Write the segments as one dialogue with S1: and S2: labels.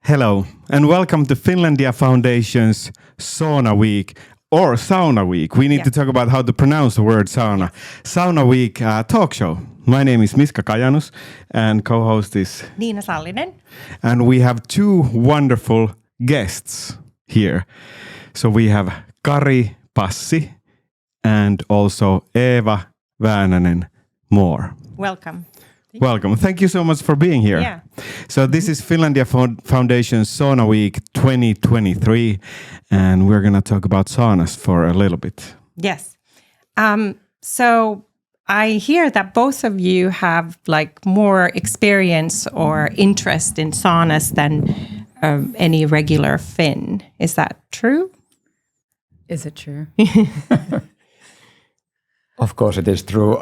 S1: Hello, and welcome to Finlandia Foundation's Sauna Week, or Sauna Week. We need to talk about how to pronounce the word sauna. Sauna Week talk show. My name is Miska Kajanus, and co-host is
S2: Nina Sallinen.
S1: And we have two wonderful guests here. So we have Kari Passi and also Eeva Väänänen Moore.
S2: Welcome.
S1: Welcome. Thank you so much for being here.
S2: Yeah.
S1: So this is Finlandia Foundation's Sauna Week 2023, and we're going to talk about saunas for a little bit.
S2: Yes. So I hear that both of you have like more experience or interest in saunas than any regular Finn. Is that true?
S3: Is it true?
S4: Of course it is true.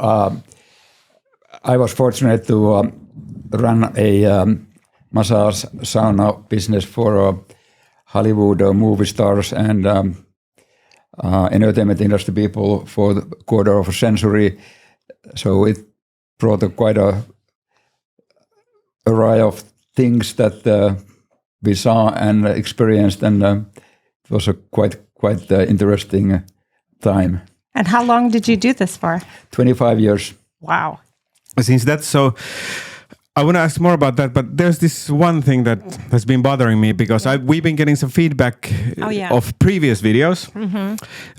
S4: I was fortunate to run a massage sauna business for Hollywood movie stars and entertainment industry people for the quarter of a century. So it brought quite a array of things that we saw and experienced, and it was a quite interesting time.
S2: And how long did you do this for?
S4: 25 years.
S2: Wow.
S1: Since that's so, I want to ask more about that, but there's this one thing that has been bothering me because we've been getting some feedback of previous videos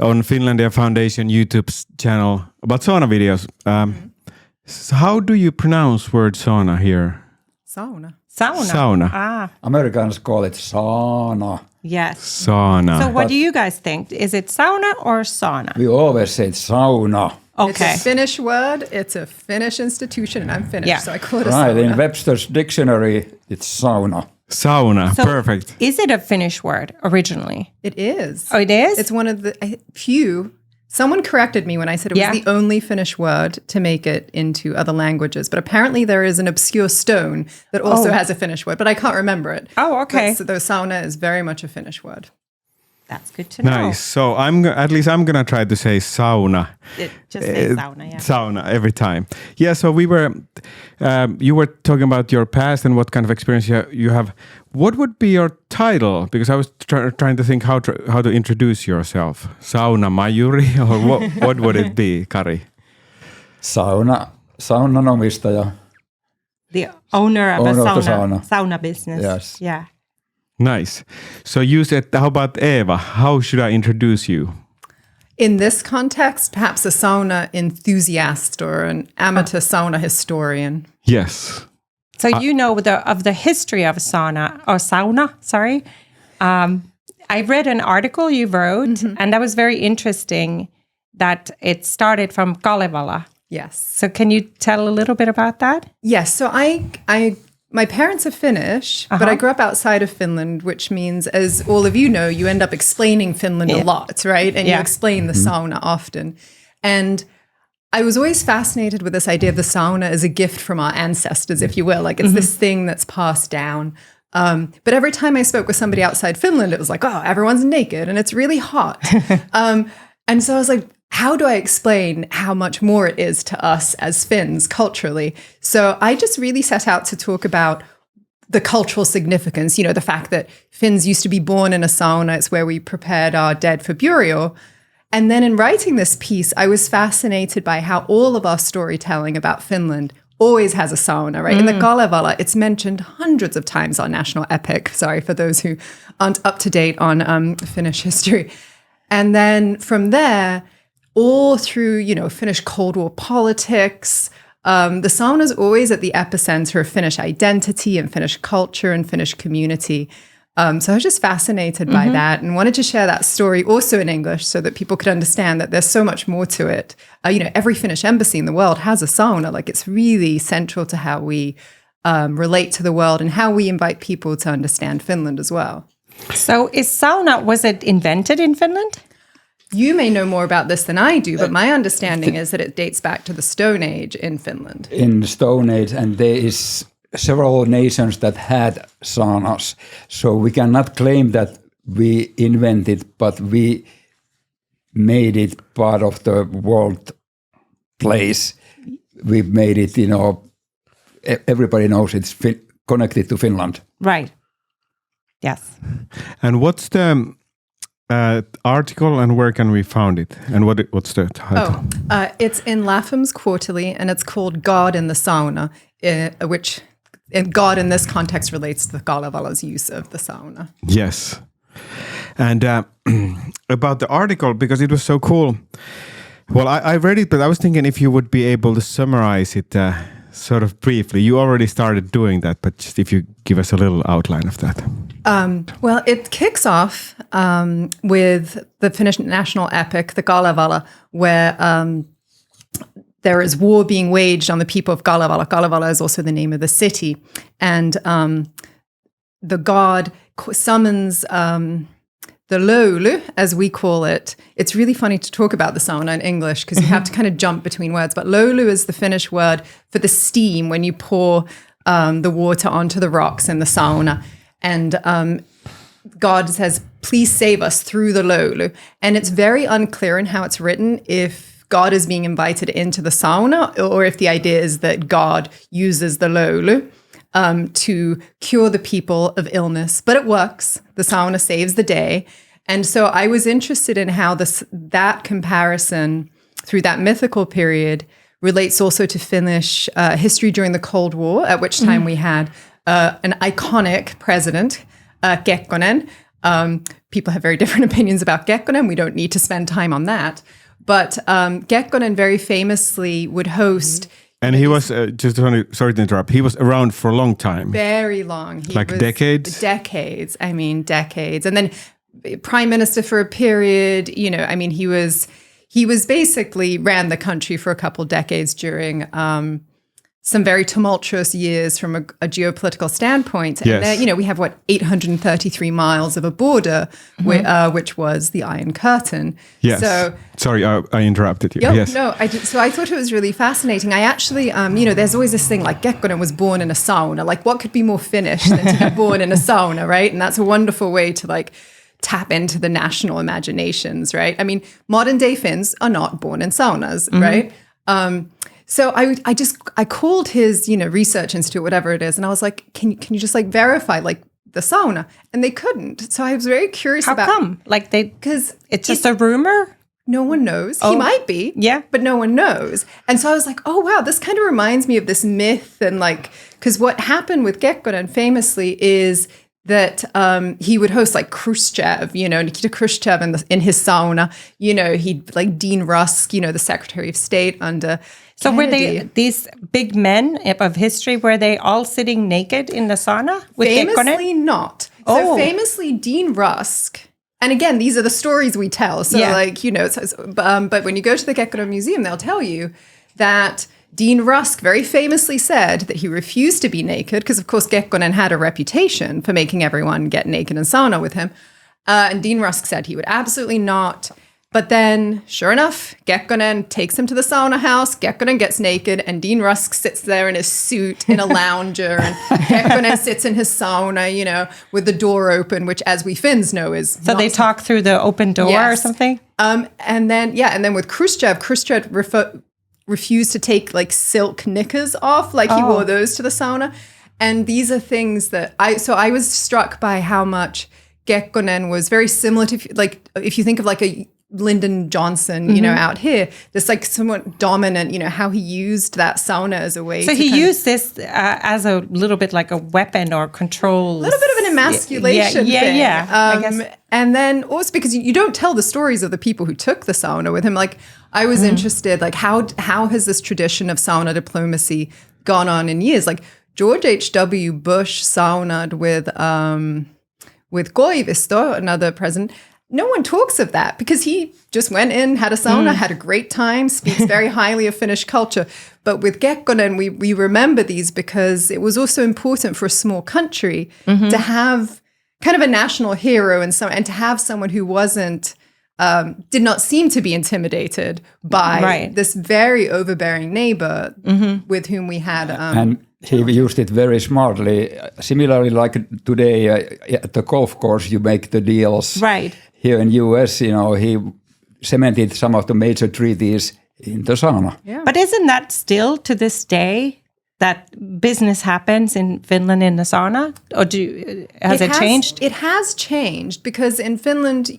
S1: on Finlandia Foundation YouTube channel about sauna videos. So how do you pronounce word sauna here?
S3: Sauna.
S1: Sauna.
S2: Ah,
S4: Americans call it sauna.
S2: yes.
S1: Sauna.
S2: So what do you guys think? Is it sauna or sauna?
S4: We always say sauna.
S2: Okay.
S3: It's a Finnish word. It's a Finnish institution, and I'm Finnish, so I call it a
S4: Right,
S3: sauna.
S4: in Webster's dictionary, it's sauna.
S1: Sauna.
S2: So
S1: Perfect.
S2: Is it a Finnish word originally?
S3: It is.
S2: Oh, it is?
S3: It's one of the few. Someone corrected me when I said it was the only Finnish word to make it into other languages. But apparently there is an obscure stone that also has a Finnish word, but I can't remember it.
S2: Oh, okay.
S3: So sauna is very much a Finnish word.
S2: That's good to know.
S1: Nice. So I'm going to try to say sauna.
S2: It just says sauna, yeah.
S1: Sauna every time. Yeah, so you were talking about your past and what kind of experience you have. What would be your title? Because I was trying to think how to introduce yourself. Sauna Majuri, or what would it be, Kari?
S4: Saunan omistaja.
S2: The owner of
S4: Owner
S2: a
S4: of the sauna.
S2: sauna business.
S4: Yes.
S2: Yeah.
S1: Nice. So you said, how about Eeva? How should I introduce you?
S3: In this context, perhaps a sauna enthusiast or an amateur sauna historian.
S1: Yes.
S2: So you know of the history of sauna, sorry. I read an article you wrote, and that was very interesting that it started from Kalevala.
S3: Yes.
S2: So can you tell a little bit about that?
S3: Yes. So my parents are Finnish, but I grew up outside of Finland, which means, as all of you know, you end up explaining Finland a lot, right? And you explain the sauna often. And I was always fascinated with this idea of the sauna as a gift from our ancestors, if you will. Like it's this thing that's passed down. But every time I spoke with somebody outside Finland, it was like, oh, everyone's naked and it's really hot. And so I was like, how do I explain how much more it is to us as Finns culturally? So I just really set out to talk about the cultural significance, the fact that Finns used to be born in a sauna. It's where we prepared our dead for burial. And then in writing this piece, I was fascinated by how all of our storytelling about Finland always has a sauna, right? In the Kalevala, it's mentioned hundreds of times on national epic. Sorry for those who aren't up to date on Finnish history. And then from there, all through, Finnish Cold War politics, the sauna is always at the epicenter of Finnish identity and Finnish culture and Finnish community. So I was just fascinated by that and wanted to share that story also in English so that people could understand that there's so much more to it. Every Finnish embassy in the world has a sauna. Like it's really central to how we relate to the world and how we invite people to understand Finland as well.
S2: So was it invented in Finland?
S3: You may know more about this than I do, but my understanding is that it dates back to the Stone Age in Finland.
S4: In the Stone Age, and there is several nations that had saunas. So we cannot claim that we invented, but we made it part of the world place. We made it, everybody knows it's connected to Finland.
S2: Right. Yes.
S1: And what's the article and where can we find it? And what's the title?
S3: It's in Lapham's Quarterly and it's called God in the Sauna, which God in this context relates to the Kalevala's use of the sauna.
S1: Yes. And about the article, because it was so cool. Well, I read it, but I was thinking if you would be able to summarize it sort of briefly. You already started doing that, but just if you give us a little outline of that.
S3: Well, it kicks off with the Finnish national epic, the Kalevala, where there is war being waged on the people of Kalevala. Kalevala is also the name of the city. And the god summons the loulu, as we call it. It's really funny to talk about the sauna in English because you have to kind of jump between words. But loulu is the Finnish word for the steam when you pour the water onto the rocks in the sauna. And God says, please save us through the loulu. And it's very unclear in how it's written if God is being invited into the sauna or if the idea is that God uses the loulu to cure the people of illness. But it works. The sauna saves the day. And so I was interested in how that comparison through that mythical period relates also to Finnish history during the Cold War, at which time we had an iconic president, Kekkonen. People have very different opinions about Kekkonen. We don't need to spend time on that. But Kekkonen very famously would host...
S1: And he was, sorry to interrupt, he was around for a long time.
S3: Very long.
S1: Decades?
S3: Decades. I mean, decades. And then prime minister for a period, he was basically ran the country for a couple decades during some very tumultuous years from a geopolitical standpoint. And then, we have 833 miles of a border, which was the Iron Curtain.
S1: Yes. So, sorry, I interrupted you. Yes.
S3: No, so I thought it was really fascinating. I actually, there's always this thing like Kekkonen was born in a sauna. Like, what could be more Finnish than to be born in a sauna, right? And that's a wonderful way to tap into the national imaginations, right? I mean, modern day Finns are not born in saunas, right? So I called his, research institute, whatever it is, and I was like, can you just verify the sauna? And they couldn't. So I was very curious
S2: How come? Because it's just a rumor?
S3: No one knows. He might be.
S2: Yeah.
S3: But no one knows. And so I was like, oh, wow, this kind of reminds me of this myth. And because what happened with Kekkonen famously is that he would host Khrushchev, Nikita Khrushchev in his sauna. He'd Dean Rusk, the Secretary of State under
S2: So
S3: Kennedy.
S2: were these big men of history, were they all sitting naked in the sauna with
S3: Famously
S2: Kekkonen?
S3: not. So famously Dean Rusk, and again, these are the stories we tell. So but when you go to the Kekkonen Museum, they'll tell you that Dean Rusk very famously said that he refused to be naked because, of course, Kekkonen had a reputation for making everyone get naked in sauna with him. And Dean Rusk said he would absolutely not. But then, sure enough, Kekkonen takes him to the sauna house. Kekkonen gets naked, and Dean Rusk sits there in his suit in a lounger. And Kekkonen sits in his sauna, with the door open, which, as we Finns know, is
S2: so they talk through the open door or something.
S3: And then with Khrushchev refused to take silk knickers off, he wore those to the sauna. And these are things that I was struck by how much Kekkonen was very similar to, if you think of a Lyndon Johnson, out here, this somewhat dominant, how he used that sauna as a way.
S2: So he used this as a little bit like a weapon or control.
S3: A little bit of an emasculation thing.
S2: Yeah. I guess.
S3: And then also because you don't tell the stories of the people who took the sauna with him. I was interested, how has this tradition of sauna diplomacy gone on in years? George H.W. Bush saunaed with Koivisto, another president. No one talks of that because he just went in, had a sauna, had a great time, speaks very highly of Finnish culture. But with Kekkonen, we remember these because it was also important for a small country to have kind of a national hero and to have someone who did not seem to be intimidated by this very overbearing neighbor with whom we had.
S4: And he used it very smartly. Similarly, like today at the golf course, you make the deals.
S2: Right.
S4: Here in U.S., he cemented some of the major treaties in the sauna.
S3: Yeah.
S2: But isn't that still to this day that business happens in Finland in the sauna? Or has it changed?
S3: It has changed because in Finland,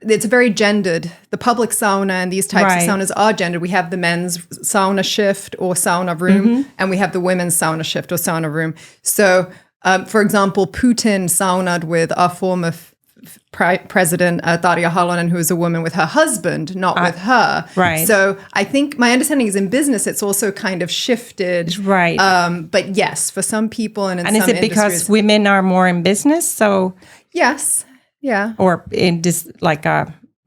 S3: it's very gendered. The public sauna and these types of saunas are gendered. We have the men's sauna shift or sauna room, and we have the women's sauna shift or sauna room. So, for example, Putin saunad with our former president, Tarja Halonen, who is a woman, with her husband, not with her.
S2: Right.
S3: So I think my understanding is in business, it's also kind of shifted.
S2: Right.
S3: But yes, for some people and in some
S2: is it because women are more in business? So
S3: yes. Yeah.
S2: Or in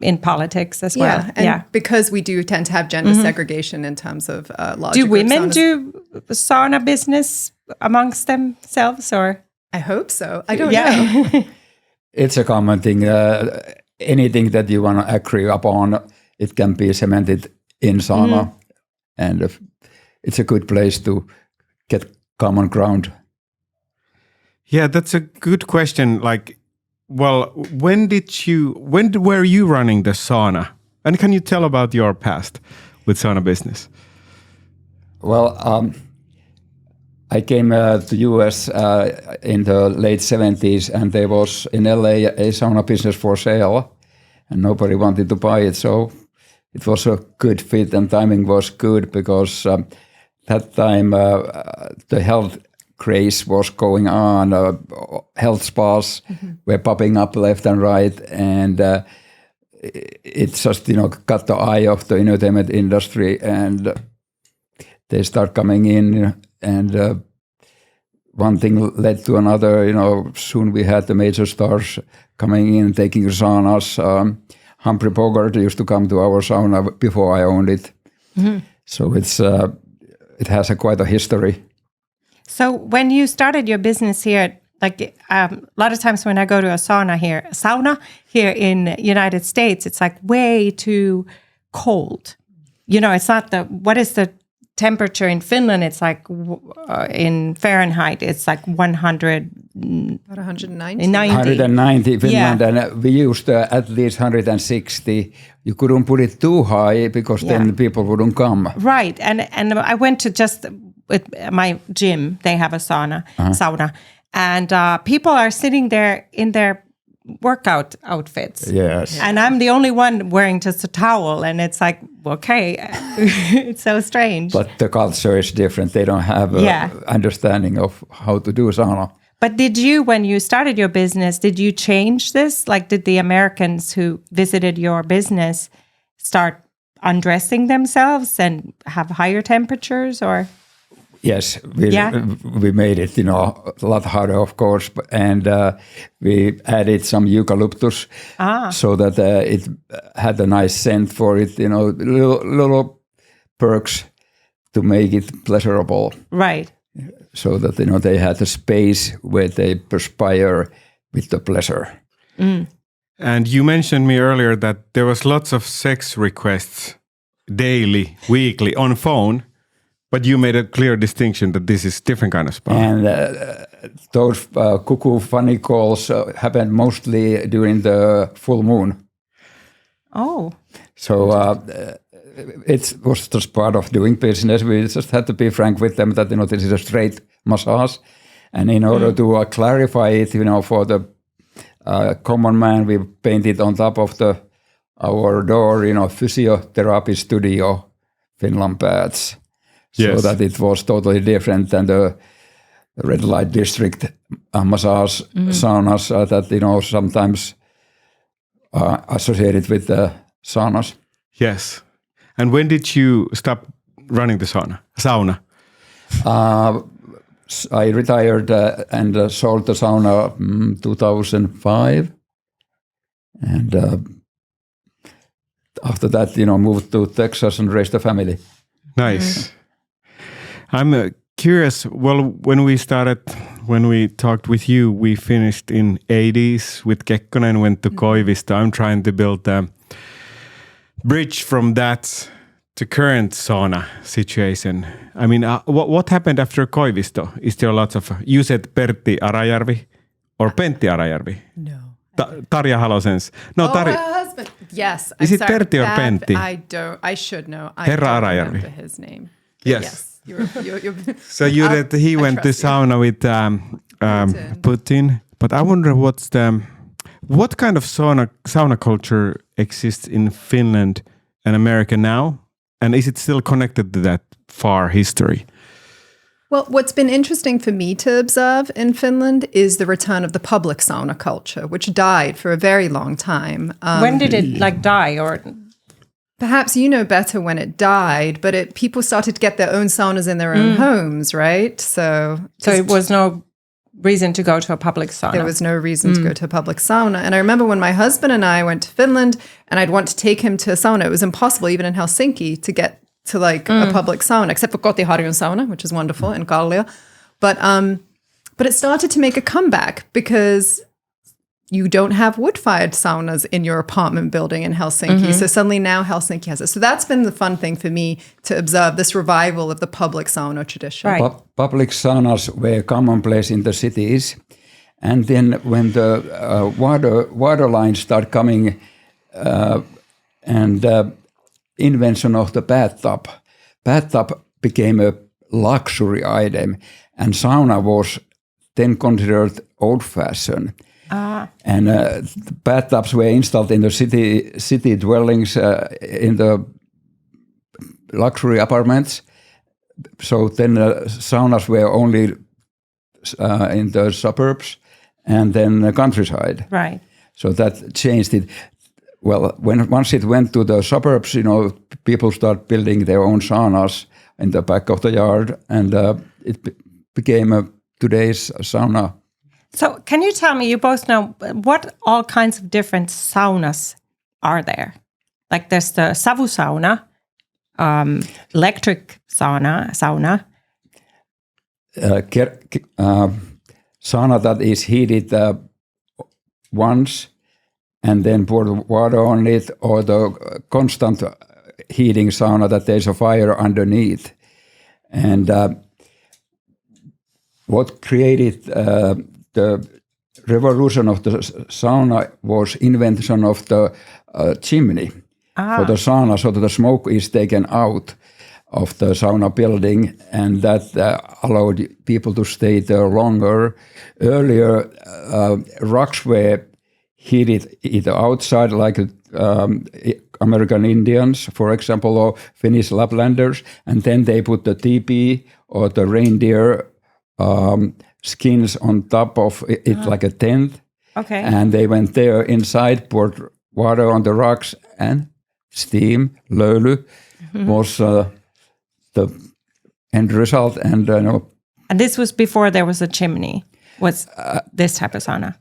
S2: in politics as well.
S3: And because we do tend to have gender segregation in terms of larger
S2: Do women do sauna business amongst themselves, or?
S3: I hope so. I don't know.
S4: It's a common thing. Anything that you want to agree upon, it can be cemented in sauna. And it's a good place to get common ground.
S1: Yeah, that's a good question. When were you running the sauna? And can you tell about your past with sauna business?
S4: Well, I came to US in the late 70s, and there was in LA a sauna business for sale, and nobody wanted to buy it. So it was a good fit, and timing was good because that time the health craze was going on. Health spas were popping up left and right, and it just got the eye of the entertainment industry, and they start coming in, and one thing led to another. Soon we had the major stars coming in, taking saunas. Humphrey Bogart used to come to our sauna before I owned it. So it has quite a history.
S2: So when you started your business here, a lot of times when I go to a sauna here in United States, it's way too cold. It's not what is the temperature in Finland? It's in Fahrenheit, it's 100.
S3: About 190.
S4: 190 Finland, and we used at least 160. You couldn't put it too high because then people wouldn't come.
S2: Right, and I went to with my gym, they have a sauna, and people are sitting there in their workout outfits.
S4: Yes.
S2: And I'm the only one wearing just a towel, and it's okay, it's so strange.
S4: But the culture is different. They don't have understanding of how to do sauna.
S2: But when you started your business, did you change this? Did the Americans who visited your business start undressing themselves and have higher temperatures, or?
S4: Yes, we made it, a lot harder, of course, and we added some eucalyptus so that it had a nice scent for it, little perks to make it pleasurable.
S2: Right.
S4: So that, they had a space where they perspire with the pleasure.
S1: And you mentioned me earlier that there was lots of sex requests daily, weekly, on phone. But you made a clear distinction that this is different kind of spa.
S4: And those cuckoo funny calls happened mostly during the full moon.
S2: Oh.
S4: So it was just part of doing business. We just had to be frank with them that, this is a straight massage. And in order to clarify it, for the common man, we painted on top of our door, physiotherapy studio, Finland pads. So that it was totally different than the red light district massage saunas that, sometimes associated with the saunas.
S1: Yes. And when did you stop running the sauna?
S4: I retired and sold the sauna in 2005. And after that, moved to Texas and raised a family.
S1: Nice. I'm curious. Well, when we talked with you, we finished in 80s with Kekkonen, went to Koivisto. I'm trying to build a bridge from that to current sauna situation. I mean, what happened after Koivisto? Is there lots of, you said Pertti Arajärvi or Pentti Arajärvi?
S3: No.
S1: Tarja Halosen's. No,
S3: her husband. Yes.
S1: Is it Pertti or Pentti?
S3: I should know. I
S1: Herra
S3: don't
S1: Arajärvi.
S3: remember his name.
S1: Yes. So you that he went to sauna with Putin, but I wonder what kind of sauna culture exists in Finland and America now, and is it still connected to that far history?
S3: Well, what's been interesting for me to observe in Finland is the return of the public sauna culture, which died for a very long time.
S2: When did it die, or?
S3: Perhaps you know better when it died, but people started to get their own saunas in their own homes, right? So
S2: it was no reason to go to a public sauna.
S3: There was no reason to go to a public sauna. And I remember when my husband and I went to Finland and I'd want to take him to a sauna, it was impossible even in Helsinki to get to like a public sauna, except for Kotiharjun sauna, which is wonderful in Kallio. But it started to make a comeback because you don't have wood-fired saunas in your apartment building in Helsinki. So suddenly now Helsinki has it. So that's been the fun thing for me to observe, this revival of the public sauna tradition.
S2: Right.
S4: Public saunas were commonplace in the cities. And then when the water lines start coming and invention of the bathtub became a luxury item. And sauna was then considered old-fashioned. And the bathtubs were installed in the city dwellings in the luxury apartments. So then saunas were only in the suburbs and then the countryside.
S2: Right.
S4: So that changed it. Well, once it went to the suburbs, people start building their own saunas in the back of the yard, and it became today's sauna.
S2: So can you tell me, you both know, what all kinds of different saunas are there? Like there's the savusauna, electric sauna.
S4: Sauna that is heated once and then pour water on it, or the constant heating sauna that there's a fire underneath. And what created the revolution of the sauna was invention of the chimney for the sauna, so that the smoke is taken out of the sauna building, and that allowed people to stay there longer. Earlier, rocks were heated either outside, like American Indians, for example, or Finnish Laplanders, and then they put the teepee or the reindeer skins on top of it like a tent.
S2: Okay.
S4: And they went there inside, poured water on the rocks, and steam, löyly, was the end result. And
S2: and this was before there was a chimney, was this type of sauna?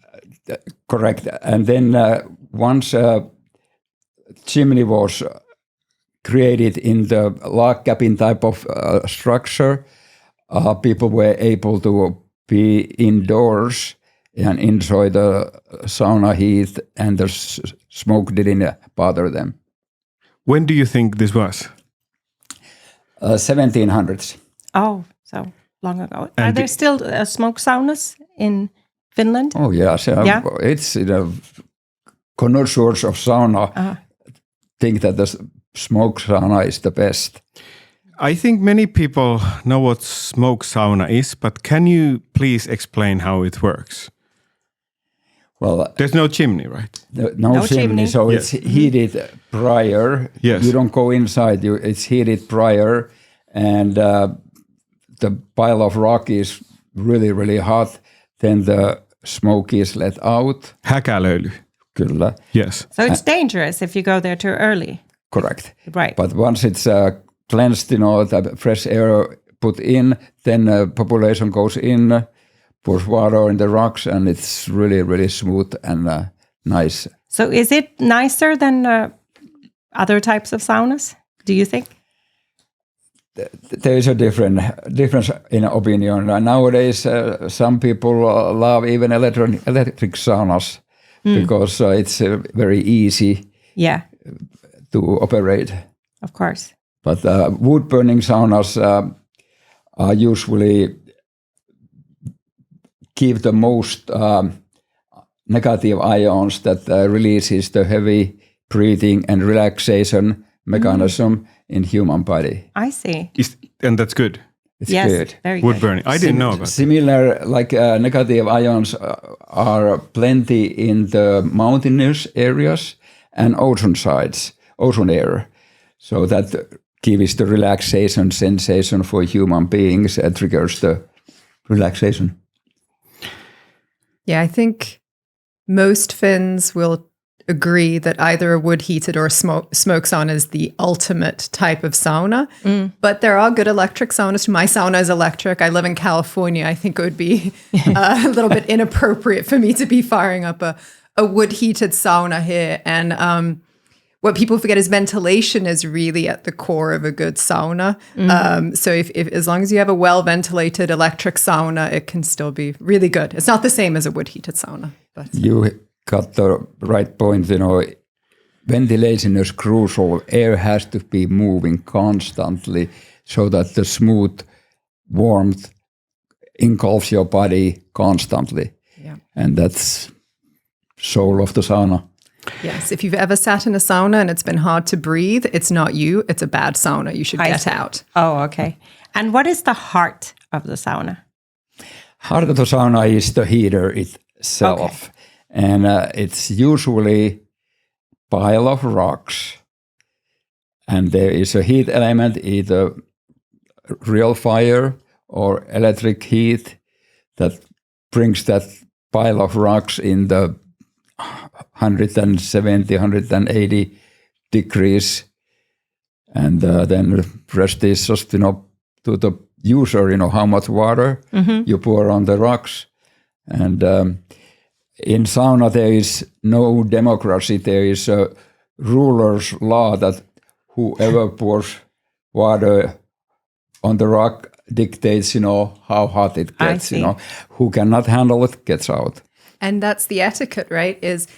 S4: Correct. And then once chimney was created in the log cabin type of structure, people were able to be indoors and enjoy the sauna heat, and the smoke didn't bother them.
S1: When do you think this was?
S4: 1700s.
S2: Oh, so long ago. And are there still smoke saunas in Finland?
S4: Oh, yes. It's connoisseurs of sauna think that the smoke sauna is the best.
S1: I think many people know what smoke sauna is, but can you please explain how it works?
S4: Well,
S1: there's no chimney, right?
S4: No chimney, so it's heated prior.
S1: Yes.
S4: You don't go inside. It's heated prior, and the pile of rock is really, really hot. Then the smoke is let out.
S1: Häkälöily.
S4: Kyllä.
S1: Yes.
S2: So it's dangerous if you go there too early.
S4: Correct.
S2: Right.
S4: But once it's cleansed, the fresh air put in, then population goes in, pours water in the rocks, and it's really, really smooth and nice.
S2: So is it nicer than other types of saunas, do you think?
S4: There is a difference in opinion. Nowadays, some people love even electric saunas because it's very easy to operate.
S2: Of course.
S4: But wood-burning saunas are usually give the most negative ions that releases the heavy breathing and relaxation mechanism in human body.
S2: I see.
S1: And that's good?
S4: It's
S2: yes,
S4: good.
S2: Very
S1: Wood
S2: good.
S1: burning. I didn't know about that.
S4: Similar, like negative ions are plenty in the mountainous areas and ozone air. So that gives the relaxation sensation for human beings and triggers the relaxation.
S3: Yeah, I think most Finns will agree that either a wood-heated or a smoke sauna is the ultimate type of sauna. But there are good electric saunas. My sauna is electric. I live in California. I think it would be a little bit inappropriate for me to be firing up a wood-heated sauna here. And what people forget is ventilation is really at the core of a good sauna. So if as long as you have a well-ventilated electric sauna, it can still be really good. It's not the same as a wood-heated sauna. But
S4: You got the right point. Ventilation is crucial. Air has to be moving constantly so that the smooth warmth engulfs your body constantly.
S3: Yeah.
S4: And that's soul of the sauna.
S3: Yes, if you've ever sat in a sauna and it's been hard to breathe, it's not you, it's a bad sauna. You should get out.
S2: Oh, okay. And what is the heart of the sauna?
S4: Heart of the sauna is the heater itself.
S2: Okay.
S4: And it's usually pile of rocks. And there is a heat element, either real fire or electric heat, that brings that pile of rocks in the 170, 180 degrees. And then the rest is just, to the user, how much water you pour on the rocks. And in sauna, there is no democracy. There is a ruler's law that whoever pours water on the rock dictates, how hot it gets. Who cannot handle it gets out.
S3: And that's the etiquette, right? Is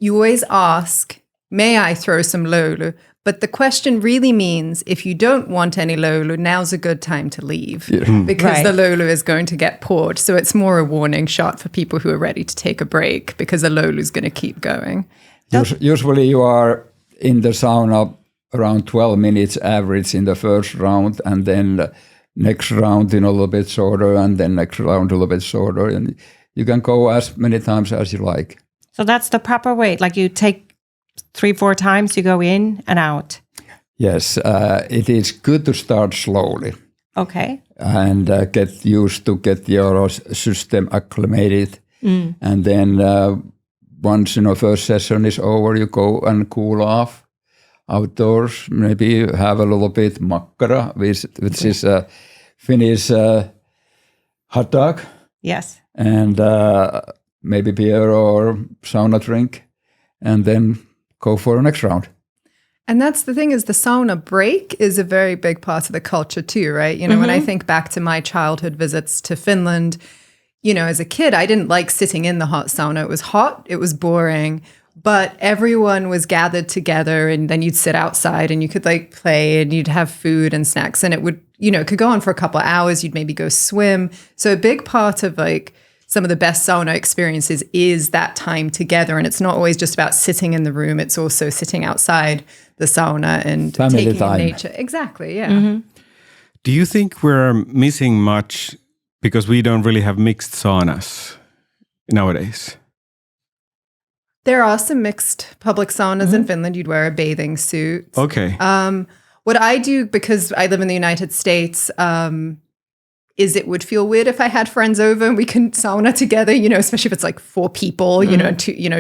S3: you always ask, may I throw some lolu? But the question really means if you don't want any lolu, now's a good time to leave because the lolu is going to get poured. So it's more a warning shot for people who are ready to take a break because the lolu is going to keep going.
S4: Usually you are in the sauna around 12 minutes average in the first round, and then the next round a little bit shorter, and then next round a little bit shorter. And you can go as many times as you like.
S2: So that's the proper way. Like you take 3-4 times, you go in and out.
S4: Yes, it is good to start slowly.
S2: Okay.
S4: And get used to get your system acclimated. And then once first session is over, you go and cool off outdoors. Maybe have a little bit makkara, which is a Finnish hot dog.
S2: Yes.
S4: And maybe beer or sauna drink. And then go for the next round.
S3: And that's the thing is the sauna break is a very big part of the culture too, right? When I think back to my childhood visits to Finland, as a kid, I didn't like sitting in the hot sauna. It was hot, it was boring, but everyone was gathered together and then you'd sit outside and you could play and you'd have food and snacks and it would, it could go on for a couple of hours. You'd maybe go swim. So a big part of some of the best sauna experiences is that time together. And it's not always just about sitting in the room. It's also sitting outside the sauna and
S4: family
S3: taking
S4: time.
S3: in nature. Exactly, yeah.
S1: Do you think we're missing much because we don't really have mixed saunas nowadays?
S3: There are some mixed public saunas in Finland. You'd wear a bathing suit.
S1: Okay.
S3: What I do, because I live in the United States, is it would feel weird if I had friends over and we can sauna together, especially if it's 4 people,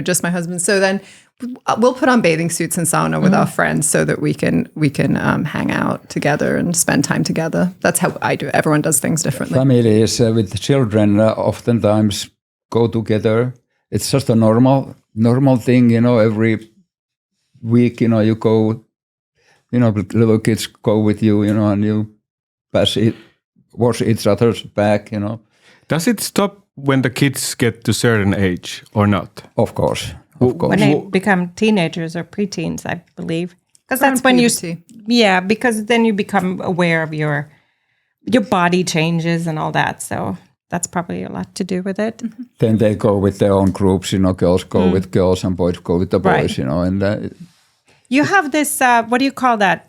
S3: just my husband. So then we'll put on bathing suits and sauna with our friends so that we can hang out together and spend time together. That's how I do it. Everyone does things differently.
S4: Families with the children oftentimes go together. It's just a normal thing, every week, you go, little kids go with you, and you wash each other's back,
S1: Does it stop when the kids get to a certain age or not?
S4: Of course.
S2: When they become teenagers or preteens, I believe. Because that's when because then you become aware of your body changes and all that. So that's probably a lot to do with it.
S4: Then they go with their own groups, girls go with girls and boys go with the boys,
S2: Right.
S4: and
S2: you have this, what do you call that?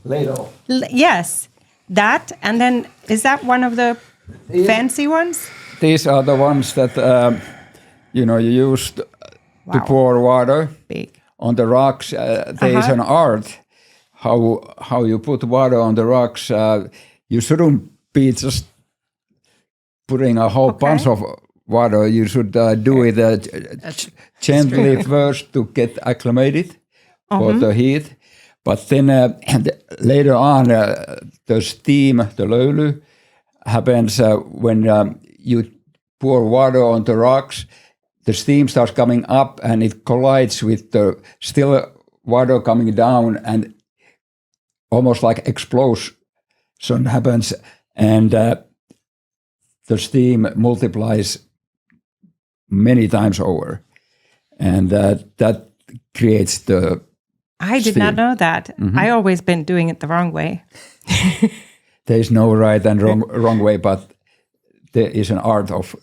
S4: Ladle.
S2: Yes. that, and then is that one of the fancy ones?
S4: These are the ones that you use to pour water on the rocks. There is an art how you put water on the rocks. You shouldn't be just putting a whole bunch of water. You should do it gently first to get acclimated for the heat. But then later on, the steam, the löyly, happens when you pour water on the rocks. The steam starts coming up and it collides with the still water coming down, and almost like explosion happens, and the steam multiplies many times over, and that creates the
S2: I did not know that. I always been doing it the wrong way.
S4: There is no right and wrong way, but there is an art of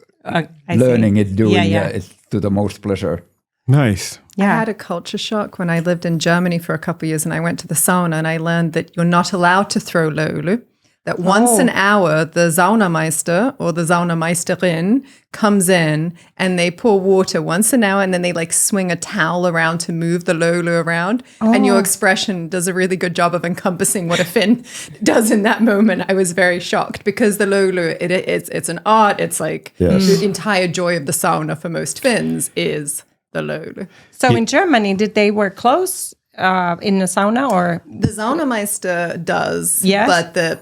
S4: learning it, doing it to the most pleasure.
S1: Nice.
S3: Yeah. I had a culture shock when I lived in Germany for a couple of years, and I went to the sauna and I learned that you're not allowed to throw löyly. That once an hour, the Saunameister or the Saunameisterin comes in and they pour water once an hour, and then they like swing a towel around to move the löyly around. And your expression does a really good job of encompassing what a Finn does in that moment. I was very shocked because the löyly, it's an art. It's like the entire joy of the sauna for most Finns is the löyly.
S2: So in Germany, did they wear clothes in the sauna, or
S3: the Saunameister does,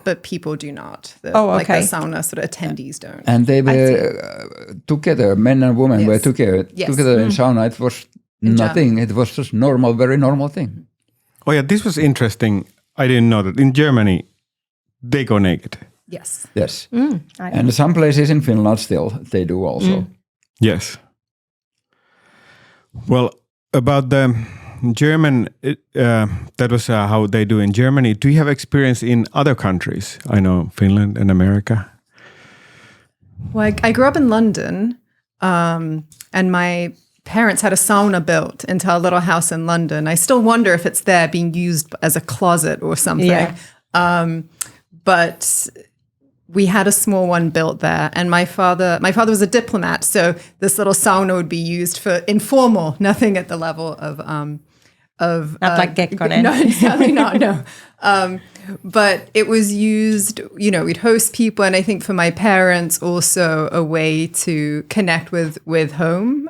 S3: but people do not. Like the sauna sort of attendees don't.
S4: And they were together, men and women were together in sauna. It was nothing. It was just normal, very normal thing.
S1: Oh yeah, this was interesting. I didn't know that in Germany they go naked.
S3: Yes.
S4: And some places in Finland still they do also.
S1: Yes. Well, about the German, that was how they do in Germany. Do you have experience in other countries? I know Finland and America.
S3: Well, I grew up in London, and my parents had a sauna built into a little house in London. I still wonder if it's there being used as a closet or something. Yeah. But we had a small one built there, and my father was a diplomat, so this little sauna would be used for informal, nothing at the level of
S2: not like Gekkonen.
S3: No, sadly not. No, but it was used. We'd host people, and I think for my parents also a way to connect with home,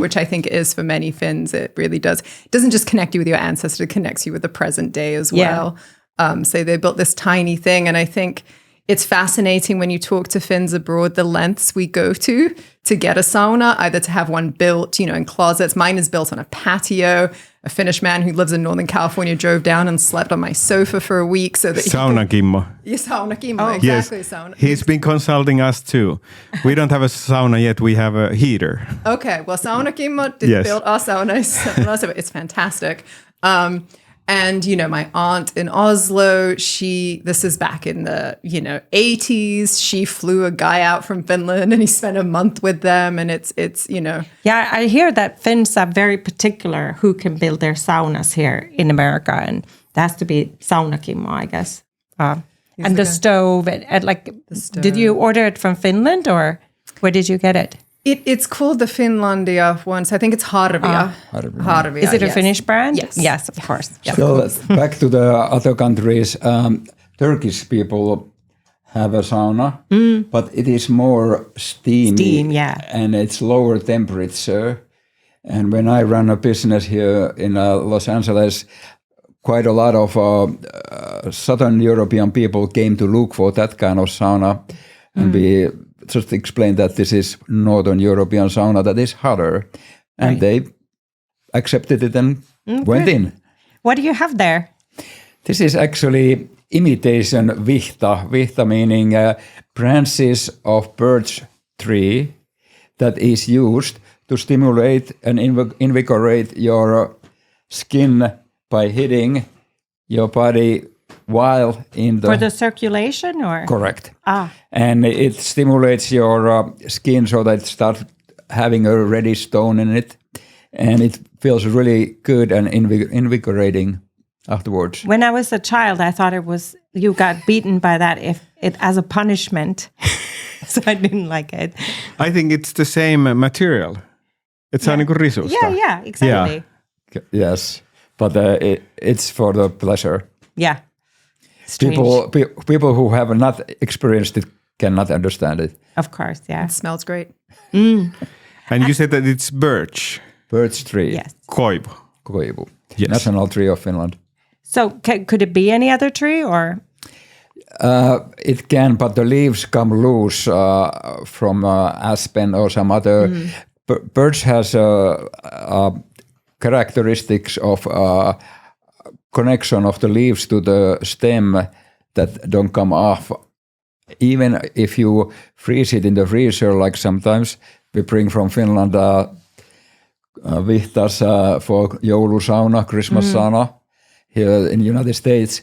S3: which I think is for many Finns. It really does. It doesn't just connect you with your ancestors; it connects you with the present day as well. So they built this tiny thing, and I think it's fascinating when you talk to Finns abroad, the lengths we go to get a sauna, either to have one built, in closets. Mine is built on a patio. A Finnish man who lives in Northern California drove down and slept on my sofa for a week so that
S1: Sauna Kimmo.
S3: Yeah, Sauna Kimmo, exactly.
S1: Yes.
S3: Sauna.
S1: He's been consulting us too. We don't have a sauna yet. We have a heater.
S3: Okay, well, Sauna Kimmo did build our sauna. It's fantastic. And, my aunt in Oslo, this is back in the, 80s. She flew a guy out from Finland and he spent a month with them. And it's.
S2: Yeah, I hear that Finns are very particular who can build their saunas here in America. And that has to be Sauna Kimmo, I guess. And the stove. The stove. Did you order it from Finland, or where did you get it?
S3: It's called the Finlandia once. I think it's Harvia. Harvia.
S2: Is it a Finnish brand?
S3: Yes.
S2: Yes, of course. Yep.
S4: So back to the other countries, Turkish people have a sauna, but it is more steamy. And it's lower temperature. And when I run a business here in Los Angeles, quite a lot of Southern European people came to look for that kind of sauna. And we just explained that this is Northern European sauna that is hotter. And they accepted it and went in.
S2: What do you have there?
S4: This is actually imitation vihta. Vihta meaning branches of birch tree that is used to stimulate and invigorate your skin by hitting your body while in the...
S2: For the circulation, or?
S4: Correct. And it stimulates your skin so that it starts having a reddish tone in it. And it feels really good and invigorating. afterwards.
S2: When I was a child, I thought it was you got beaten by that as a punishment. So I didn't like it.
S1: I think it's the same material. It's yeah. Risusta.
S2: Yeah, exactly.
S4: Yeah. Yes, but it's for the pleasure.
S2: Yeah.
S4: People who have not experienced it cannot understand it.
S2: Of course, yeah.
S3: It smells great.
S1: And you said that it's birch.
S4: Birch tree.
S2: Yes.
S4: Koivu.
S1: Yes.
S4: National tree of Finland.
S2: So could it be any other tree or?
S4: It can, but the leaves come loose from aspen or some other. Birch has characteristics of connection of the leaves to the stem that don't come off. Even if you freeze it in the freezer, like sometimes we bring from Finland vihtas for joulusauna, Christmas sauna here in the United States.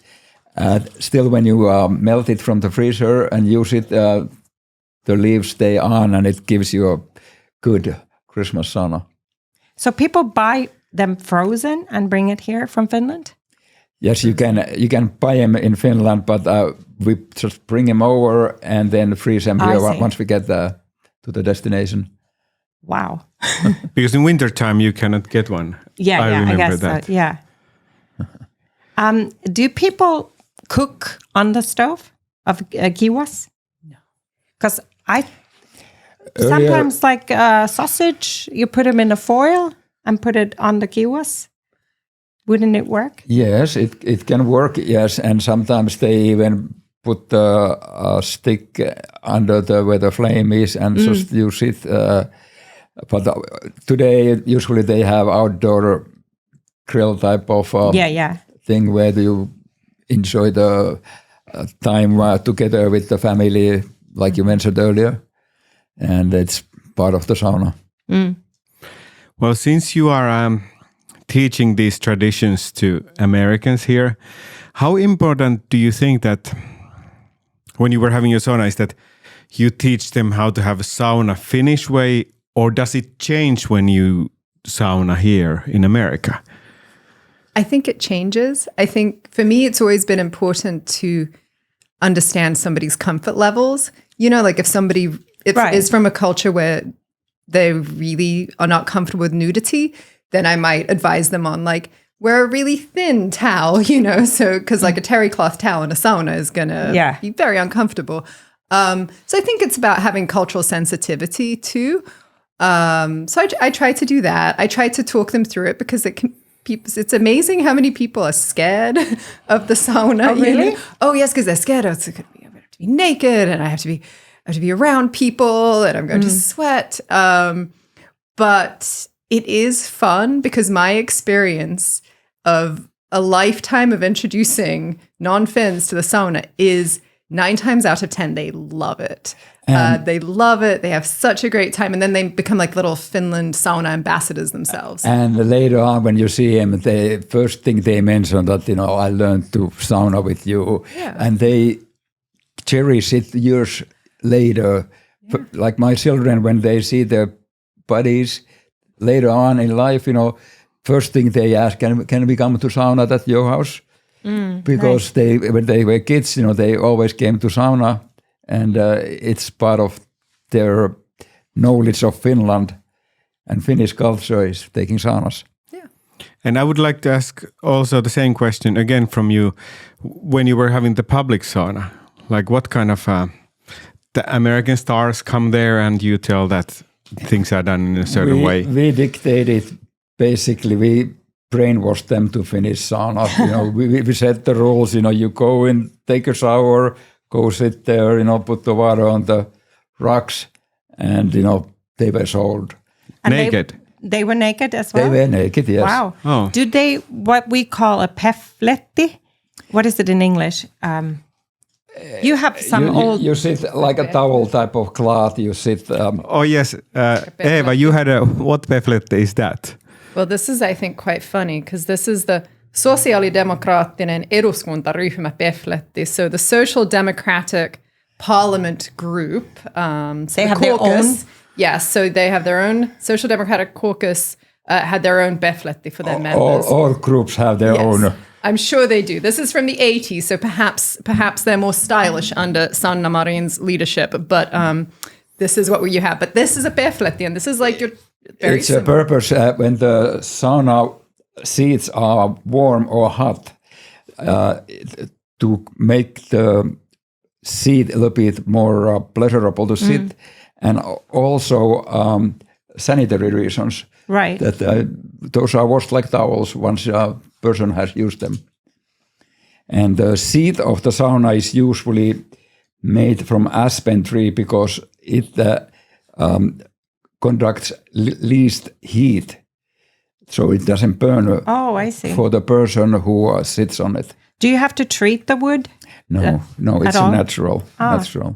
S4: Still, when you melt it from the freezer and use it, the leaves stay on and it gives you a good Christmas sauna.
S2: So people buy them frozen and bring it here from Finland?
S4: Yes, you can buy them in Finland, but we just bring them over and then freeze them here once we get to the destination.
S2: Wow.
S1: Because in wintertime you cannot get one.
S2: I guess that. So, yeah. Do people cook on the stove of kiwas? No. Because sometimes like sausage, you put them in a foil and put it on the kiwas. Wouldn't it work?
S4: Yes, it can work, yes. And sometimes they even put the stick under where the flame is and just use it. But today, usually they have outdoor grill type of thing where you enjoy the time together with the family, like you mentioned earlier. And it's part of the sauna.
S1: Well, since you are teaching these traditions to Americans here, how important do you think that when you were having your sauna is that you teach them how to have a sauna Finnish way, or does it change when you sauna here in America?
S3: I think it changes. I think for me, it's always been important to understand somebody's comfort levels. You know, like if somebody is from a culture where they really are not comfortable with nudity, then I might advise them on like, wear a really thin towel, you know, so because like a terry cloth towel in a sauna is going to be very uncomfortable. So I think it's about having cultural sensitivity too. So I try to do that. I try to talk them through it because it's amazing how many people are scared of the sauna.
S2: Oh, really?
S3: You know? Oh, yes, because they're scared. I'm going to be naked and I have to be around people and I'm going to sweat. But it is fun because my experience of a lifetime of introducing non-Finns to the sauna is 9 times out of 10, they love it. They love it. They have such a great time. And then they become like little Finland sauna ambassadors themselves.
S4: And later on, when you see them, the first thing they mention that, you know, I learned to sauna with you. Yeah. And they cherish it years later. Yeah. Like my children, when they see their buddies later on in life, you know, first thing they ask, can we come to sauna at your house? Because when they were kids, you know, they always came to sauna, and it's part of their knowledge of Finland and Finnish culture is taking saunas.
S3: Yeah.
S1: And I would like to ask also the same question again from you when you were having the public sauna. Like what kind of the American stars come there and you tell that things are done in a certain way?
S4: We dictated, basically, we brainwashed them to finish sauna. You know, we set the rules, you know, you go in, take a shower, go sit there, you know, put the water on the rocks, and, you know, they were sold.
S2: And
S1: naked?
S2: They were naked as well?
S4: They were naked, yes.
S2: Wow.
S1: Oh.
S2: Do they, what we call a pefletti? What is it in English? You have some
S4: you sit like a towel type of cloth, you sit...
S1: oh, yes. Eeva, you had what pefletti is that?
S3: Well, this is, I think, quite funny because this is the sosiaalidemokraattinen eduskuntaryhmä pefletti. So the Social Democratic Parliament group.
S2: They have their own?
S3: Yes, so they have their own Social Democratic caucus, had their own pefletti for their members.
S4: All groups have their own
S3: I'm sure they do. This is from the 80s, so perhaps they're more stylish under Sanna Marin's leadership. But this is what you have. But this is a pehfletti, and this is like your very.
S4: It's a purpose when the sauna seats are warm or hot to make the seat a little bit more pleasurable to sit, and also sanitary reasons.
S2: Right.
S4: That those are washed like towels once a person has used them. And the seat of the sauna is usually made from aspen tree because it conducts least heat, so it doesn't burn.
S2: Oh, I see.
S4: For the person who sits on it.
S2: Do you have to treat the wood?
S4: No, it's natural. Natural.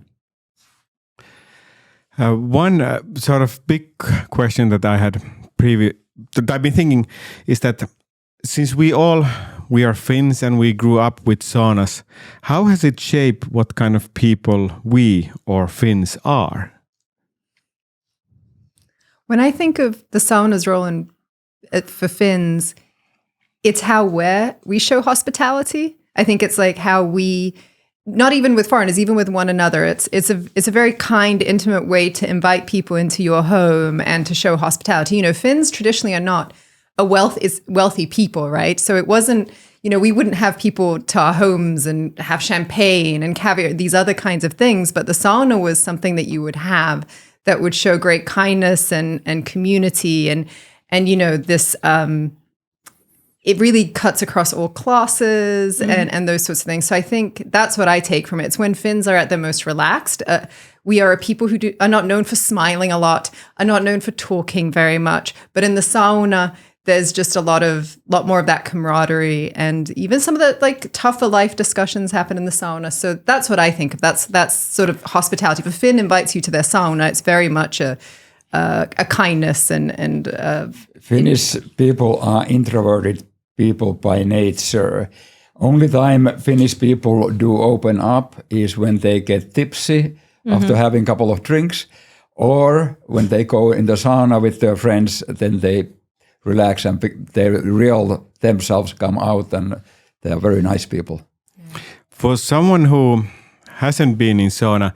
S1: One sort of big question that I had that I've been thinking is that since we are Finns and we grew up with saunas, how has it shaped what kind of people we or Finns are?
S3: When I think of the sauna's role for Finns, it's how we show hospitality. I think it's like how we, not even with foreigners, even with one another, it's a very kind, intimate way to invite people into your home and to show hospitality. You know, Finns traditionally are not wealthy people, right? So it wasn't, we wouldn't have people to our homes and have champagne and caviar, these other kinds of things. But the sauna was something that you would have that would show great kindness and community and this. It really cuts across all classes and those sorts of things. So I think that's what I take from it. It's when Finns are at their most relaxed. We are a people who are not known for smiling a lot, are not known for talking very much. But in the sauna, there's just a lot more of that camaraderie, and even some of the like tougher life discussions happen in the sauna. So that's what I think of. That's sort of hospitality. If a Finn invites you to their sauna, it's very much a kindness and.
S4: Finnish people are introverted people by nature. Only time Finnish people do open up is when they get tipsy after having a couple of drinks, or when they go in the sauna with their friends, then they relax and their real themselves come out, and they are very nice people.
S1: For someone who hasn't been in sauna,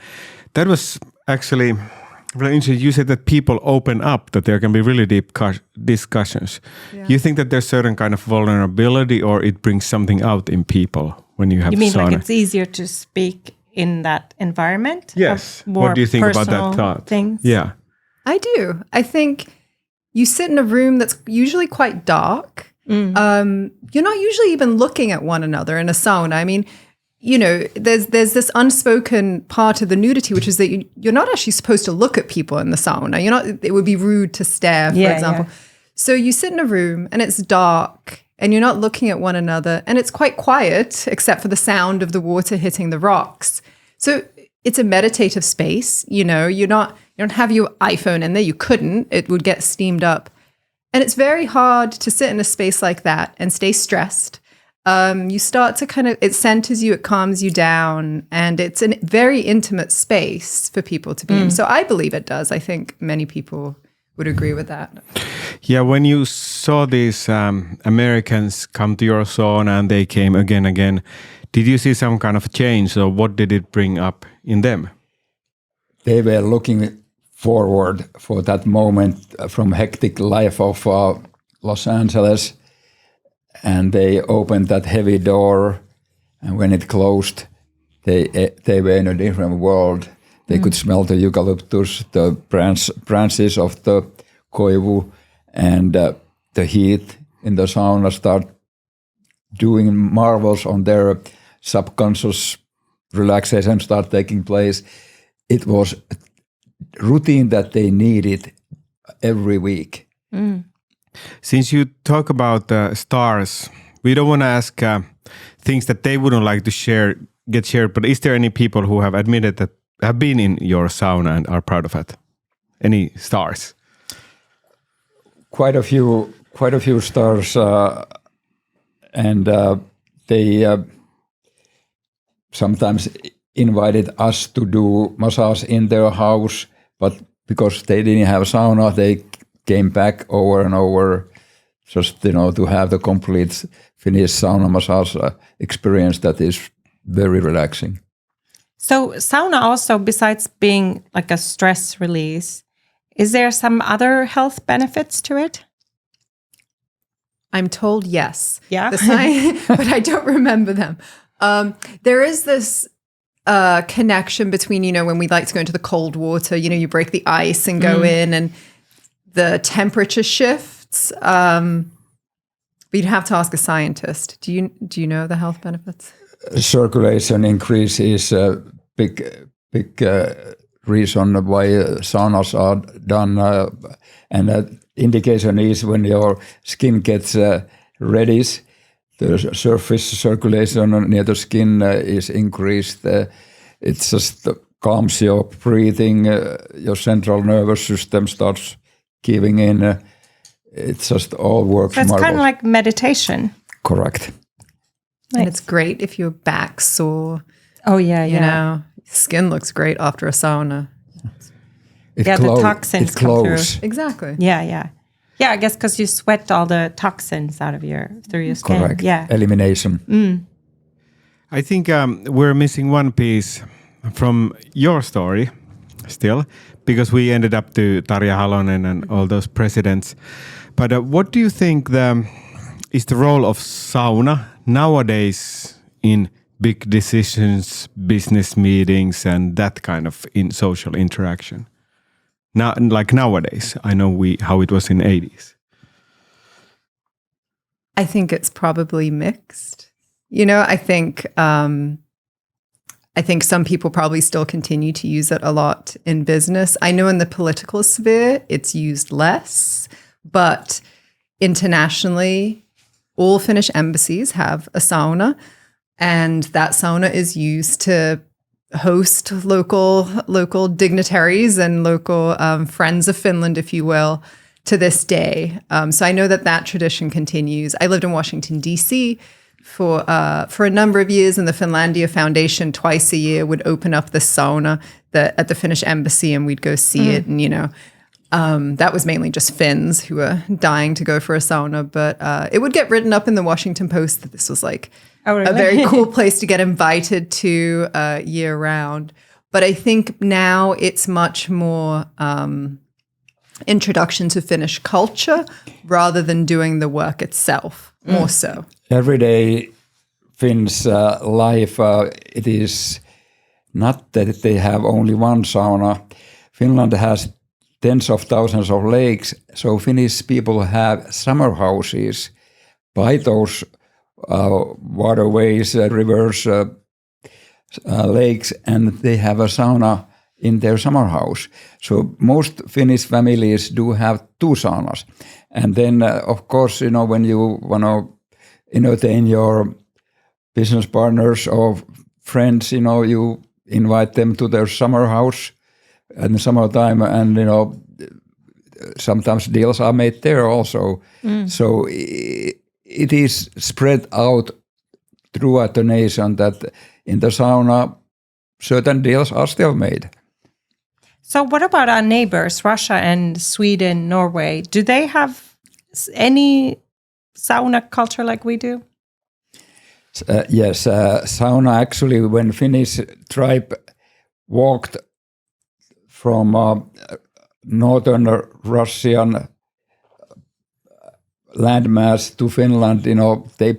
S1: that was actually really interesting. You said that people open up, that there can be really deep discussions. Yeah. You think that there's certain kind of vulnerability, or it brings something out in people when you have sauna?
S2: You mean like it's easier to speak in that environment?
S1: Yes. What do you think about that thought?
S2: Things?
S1: Yeah.
S3: I do. I think you sit in a room that's usually quite dark. You're not usually even looking at one another in a sauna. I mean, there's this unspoken part of the nudity, which is that you're not actually supposed to look at people in the sauna. It would be rude to stare, for example. Yeah. So you sit in a room and it's dark and you're not looking at one another, and it's quite quiet except for the sound of the water hitting the rocks. So it's a meditative space. You don't have your iPhone in there. You couldn't. It would get steamed up. And it's very hard to sit in a space like that and stay stressed. You start to it centers you, it calms you down, and it's a very intimate space for people to be in. So I believe it does. I think many people would agree with that.
S1: Yeah, when you saw these Americans come to your sauna and they came again, did you see some kind of change, or what did it bring up in them?
S4: They were looking forward for that moment from hectic life of Los Angeles. And they opened that heavy door, and when it closed, they were in a different world. They could smell the eucalyptus, the branches of the koivu, and the heat in the sauna start doing marvels on their subconscious. Relaxation start taking place. It was a routine that they needed every week.
S1: Since you talk about stars, we don't want to ask things that they wouldn't like to get shared, but is there any people who have admitted that have been in your sauna and are proud of it? Any stars?
S4: Quite a few stars, and they sometimes invited us to do massage in their house, but because they didn't have sauna, they came back over and over just to have the complete Finnish sauna massage experience that is very relaxing.
S2: So sauna also, besides being like a stress release, is there some other health benefits to it?
S3: I'm told yes.
S2: Yeah.
S3: But I don't remember them. There is this connection between, when we like to go into the cold water, you break the ice and go in and the temperature shifts. But you'd have to ask a scientist. Do you know the health benefits?
S4: Circulation increase is a big reason why saunas are done, and that indication is when your skin gets reddish, the surface circulation near the skin is increased. It just calms your breathing, your central nervous system starts giving in. It just all works.
S2: So it's kind of like meditation.
S4: Correct.
S3: Nice. And it's great if your back's sore.
S2: Oh, yeah.
S3: Skin looks great after a sauna.
S2: The toxins come through.
S3: Exactly.
S2: Yeah, I guess because you sweat all the toxins out of through your skin.
S4: Correct.
S2: Yeah.
S4: Elimination.
S1: I think we're missing one piece from your story still, because we ended up to Tarja Halonen and all those presidents. But what do you think is the role of sauna nowadays in big decisions, business meetings, and that kind of social interaction? Now, like nowadays, I know how it was in the 80s.
S3: I think it's probably mixed. I think some people probably still continue to use it a lot in business. I know in the political sphere, it's used less, but internationally, all Finnish embassies have a sauna, and that sauna is used to host local dignitaries and local friends of Finland, if you will, to this day. So I know that tradition continues. I lived in Washington, D.C. for a number of years, and the Finlandia Foundation twice a year would open up the sauna at the Finnish embassy, and we'd go see it. And, that was mainly just Finns who were dying to go for a sauna. But it would get written up in the Washington Post that this was like a very cool place to get invited to year round. But I think now it's much more introduction to Finnish culture rather than doing the work itself, more so.
S4: Everyday Finns' life, it is not that they have only one sauna. Finland has tens of thousands of lakes, so Finnish people have summer houses by those waterways, rivers, lakes, and they have a sauna in their summer house. So most Finnish families do have two saunas. And then, of course, when you want to entertain your business partners or friends, you invite them to their summer house in the summertime, and sometimes deals are made there also. So it is spread out throughout the nation that in the sauna certain deals are still made.
S2: So what about our neighbors, Russia and Sweden, Norway? Do they have any sauna culture like we do?
S4: Yes, sauna actually, when Finnish tribe walked from northern Russian landmass to Finland, they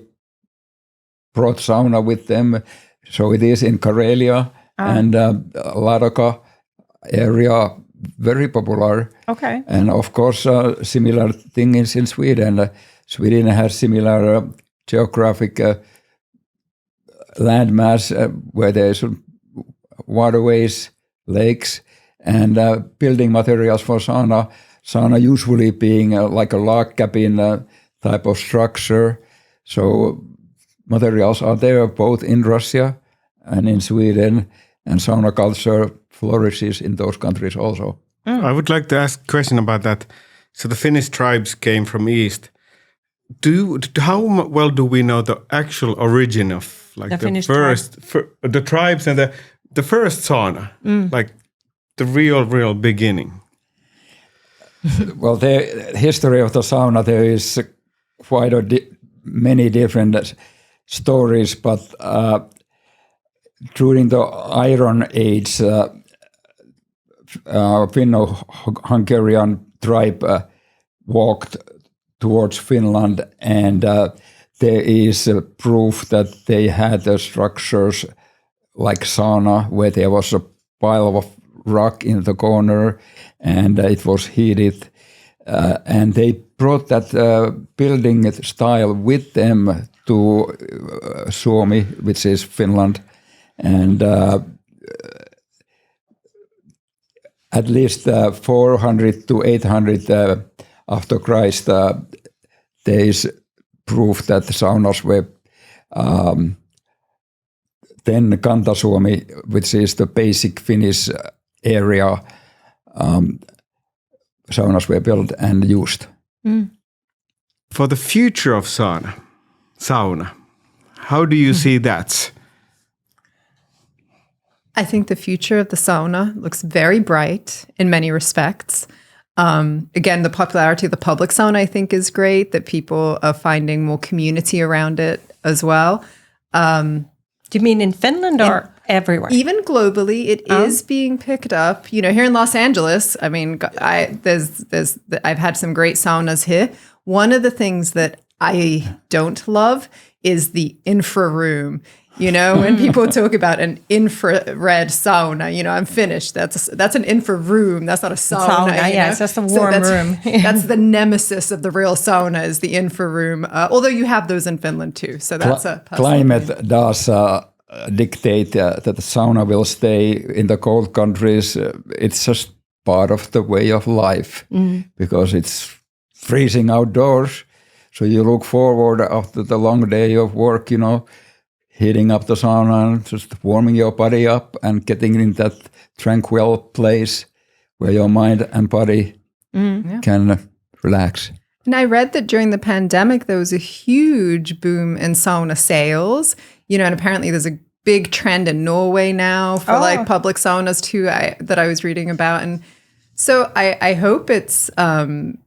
S4: brought sauna with them. So it is in Karelia and Ladoga area, very popular.
S2: Okay.
S4: And of course, similar thing is in Sweden. Sweden has similar geographic landmass where there's waterways, lakes, and building materials for sauna. Sauna usually being like a log cabin type of structure. So materials are there both in Russia and in Sweden, and sauna culture flourishes in those countries also.
S1: I would like to ask a question about that. So the Finnish tribes came from east. How well do we know the actual origin of like the first the tribes and the first sauna, like the real beginning?
S4: Well, the history of the sauna, there is many different stories, but during the Iron Age, Finno-Hungarian tribe walked towards Finland, and there is proof that they had structures like sauna, where there was a pile of rock in the corner, and it was heated. And they brought that building style with them to Suomi, which is Finland. And at least 400 to 800 after Christ, there is proof that the saunas were then Kanta-Suomi, which is the basic Finnish area, saunas were built and used.
S1: For the future of sauna, how do you see that?
S3: I think the future of the sauna looks very bright in many respects. Again, the popularity of the public sauna, I think, is great, that people are finding more community around it as well.
S2: Do you mean in Finland or everywhere?
S3: Even globally, it is being picked up. You know, here in Los Angeles, I mean, I've had some great saunas here. One of the things that I don't love is the infra room. You know, when people talk about an infrared sauna, you know, I'm Finnish. That's an infra room. That's not a sauna.
S2: Yeah, it's just a warm room.
S3: That's the nemesis of the real sauna, is the infra room. Although you have those in Finland too. So that's
S4: climate does dictate that the sauna will stay in the cold countries. It's just part of the way of life because it's freezing outdoors. So you look forward after the long day of work, you know, heating up the sauna and just warming your body up and getting in that tranquil place where your mind and body can relax.
S3: And I read that during the pandemic, there was a huge boom in sauna sales, you know, and apparently there's a big trend in Norway now for like public saunas too, that I was reading about. And so I hope it's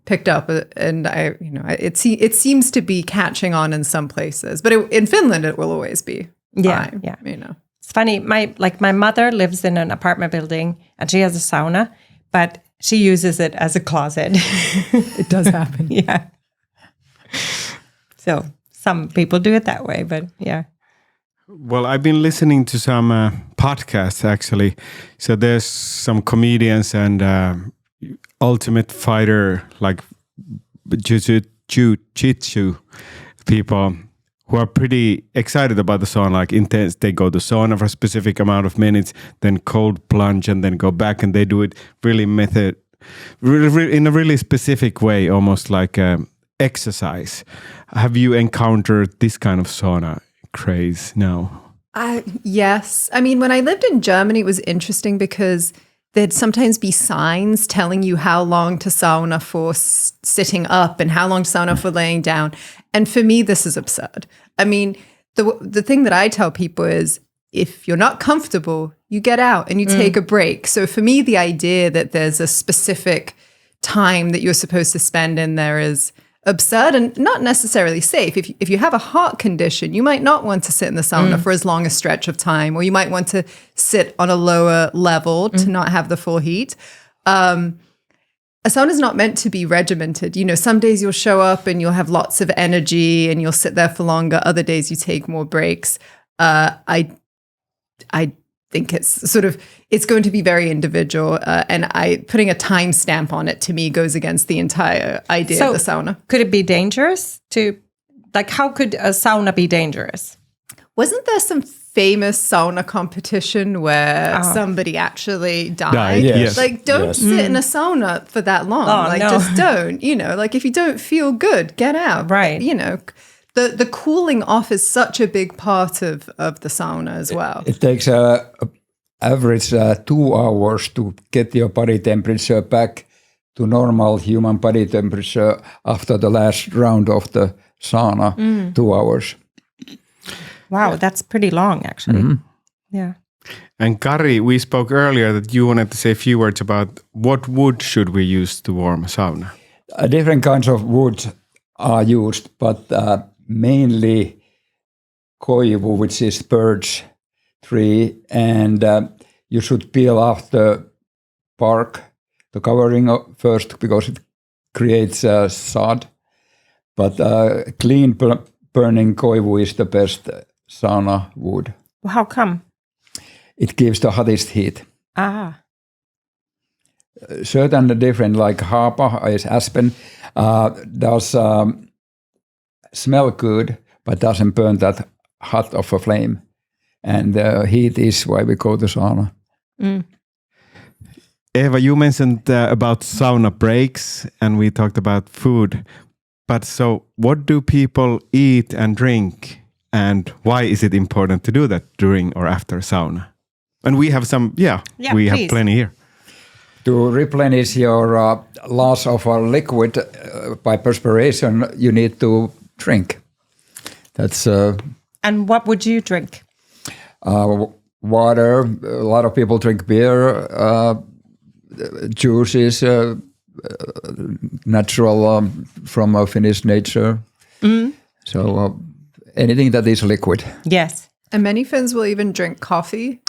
S3: picked up, and it seems to be catching on in some places, but in Finland it will always be fine.
S2: Yeah.
S3: You know,
S2: it's funny. My mother lives in an apartment building, and she has a sauna, but she uses it as a closet.
S3: It does happen.
S2: Yeah. So some people do it that way, but yeah.
S1: Well, I've been listening to some podcasts, actually. So there's some comedians and ultimate fighter, like jiu-jitsu people who are pretty excited about the sauna, like intense. They go to sauna for a specific amount of minutes, then cold plunge, and then go back, and they do it really in a really specific way, almost like exercise. Have you encountered this kind of sauna craze now?
S3: Yes. I mean, when I lived in Germany, it was interesting because there'd sometimes be signs telling you how long to sauna for sitting up and how long to sauna for laying down. And for me, this is absurd. I mean, the thing that I tell people is, if you're not comfortable, you get out and you take a break. So for me, the idea that there's a specific time that you're supposed to spend in there is absurd and not necessarily safe. If you have a heart condition, you might not want to sit in the sauna for as long a stretch of time, or you might want to sit on a lower level to not have the full heat. A sauna is not meant to be regimented. You know, some days you'll show up and you'll have lots of energy and you'll sit there for longer. Other days you take more breaks. I think it's going to be very individual, and putting a timestamp on it, to me, goes against the entire idea of the sauna.
S2: Could it be dangerous how could a sauna be dangerous?
S3: Wasn't there some famous sauna competition where somebody actually died?
S1: Yes.
S3: Like, don't sit in a sauna for that long. Just don't, you know, like if you don't feel good, get out.
S2: Right.
S3: You know, the cooling off is such a big part of the sauna as well.
S4: It takes average 2 hours to get your body temperature back to normal human body temperature after the last round of the sauna, 2 hours.
S2: Wow, that's pretty long, actually. Yeah.
S1: And Kari, we spoke earlier that you wanted to say a few words about what wood should we use to warm a sauna?
S4: Different kinds of wood are used, but mainly koivu, which is birch tree, and you should peel off the bark, the covering first, because it creates sod. But clean burning koivu is the best sauna wood.
S2: How come?
S4: It gives the hottest heat.
S2: Ah.
S4: Certain different, like hapa is aspen, does smell good, but doesn't burn that hot of a flame. And heat is why we go to sauna.
S2: Mm.
S1: Eeva, you mentioned about sauna breaks, and we talked about food. But so what do people eat and drink? And why is it important to do that during or after sauna? And we have some, we have plenty here.
S4: To replenish your loss of a liquid by perspiration, you need to drink. That's.
S2: And what would you drink?
S4: Water. A lot of people drink beer, juices, natural from Finnish nature. Mm. So anything that is liquid.
S2: Yes.
S3: And many Finns will even drink coffee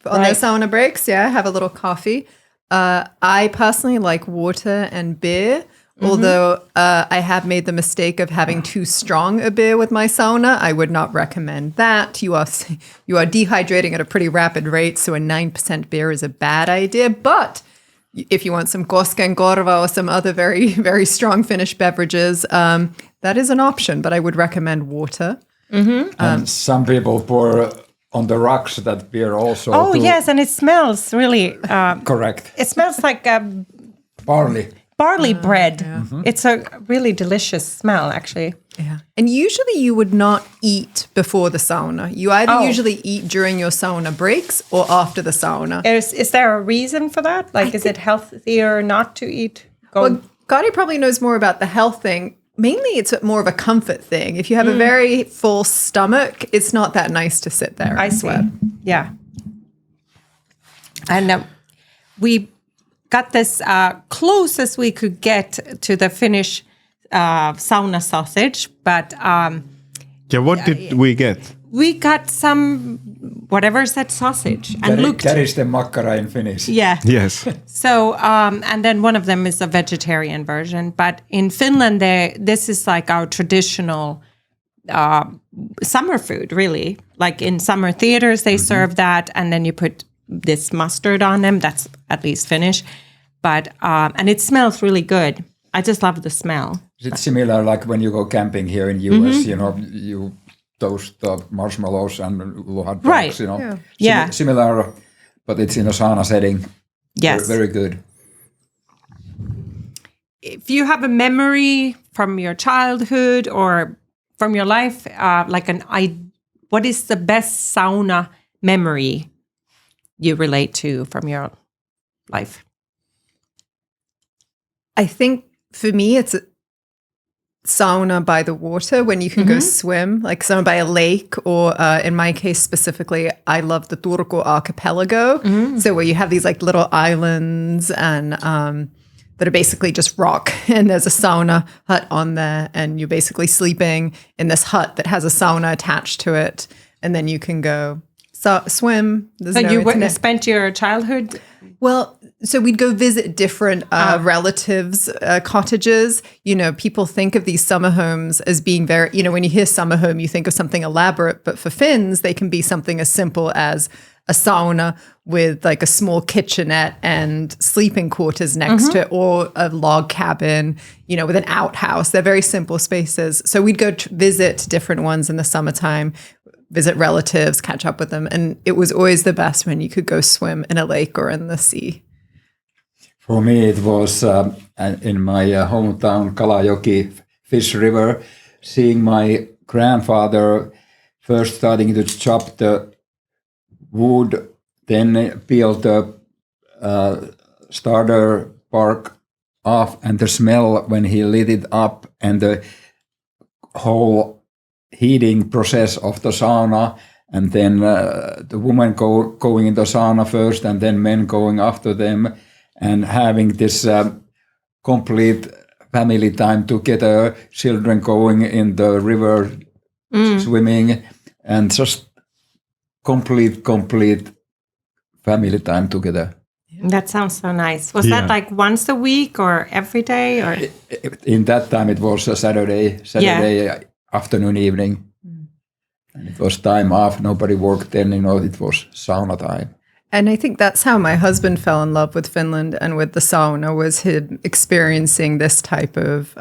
S3: on their sauna breaks. Yeah, have a little coffee. I personally like water and beer, although I have made the mistake of having too strong a beer with my sauna. I would not recommend that. You are dehydrating at a pretty rapid rate, so a 9% beer is a bad idea. But if you want some Koskenkorva or some other very, very strong Finnish beverages, that is an option, but I would recommend water.
S2: Mm-hmm.
S4: And some people pour on the rocks that beer also.
S2: Oh, yes, and it smells really...
S4: correct.
S2: It smells like barley bread. Yeah. Mm-hmm. It's a really delicious smell, actually.
S3: Yeah. And usually you would not eat before the sauna. You either usually eat during your sauna breaks or after the sauna.
S2: Is there a reason for that? Like, is it healthier not to eat?
S3: Well, Kari probably knows more about the health thing. Mainly, it's more of a comfort thing. If you have a very full stomach, it's not that nice to sit there.
S2: I see. Yeah. And we got this close as we could get to the Finnish sauna sausage, but...
S1: what did we get?
S2: We got some, whatever said sausage. And
S4: that is the makkara in Finnish.
S2: Yeah.
S1: Yes.
S2: So, and then one of them is a vegetarian version. But in Finland, this is like our traditional summer food, really. Like in summer theaters, they serve that. And then you put this mustard on them. That's at least Finnish. But, and it smells really good. I just love the smell.
S4: Is it similar like when you go camping here in US, you toast the marshmallows and hot dogs, similar, but it's in a sauna setting.
S2: Yes.
S4: Very good.
S2: If you have a memory from your childhood or from your life, what is the best sauna memory you relate to from your life?
S3: I think for me, it's sauna by the water when you can go swim, like sauna by a lake, or in my case specifically, I love the Turku archipelago. So where you have these like little islands and that are basically just rock, and there's a sauna hut on there, and you're basically sleeping in this hut that has a sauna attached to it, and then you can go swim.
S2: So you spent your childhood?
S3: Well, so we'd go visit different relatives' cottages. People think of these summer homes as being very, when you hear summer home, you think of something elaborate. But for Finns, they can be something as simple as a sauna with like a small kitchenette and sleeping quarters next to it, or a log cabin, with an outhouse. They're very simple spaces. So we'd go visit different ones in the summertime, visit relatives, catch up with them. And it was always the best when you could go swim in a lake or in the sea.
S4: For me, it was in my hometown, Kalajoki Fish River, seeing my grandfather first starting to chop the wood, then peel the starter bark off, and the smell when he lit it up, and the whole heating process of the sauna, and then the woman going in the sauna first, and then men going after them, and having this complete family time together, children going in the river swimming, and just complete family time together.
S2: That sounds so nice. Was that like once a week or every day? Or
S4: in that time it was a Saturday afternoon, evening. And it was time off. Nobody worked then. It was sauna time.
S3: And I think that's how my husband fell in love with Finland and with the sauna, was him experiencing this type of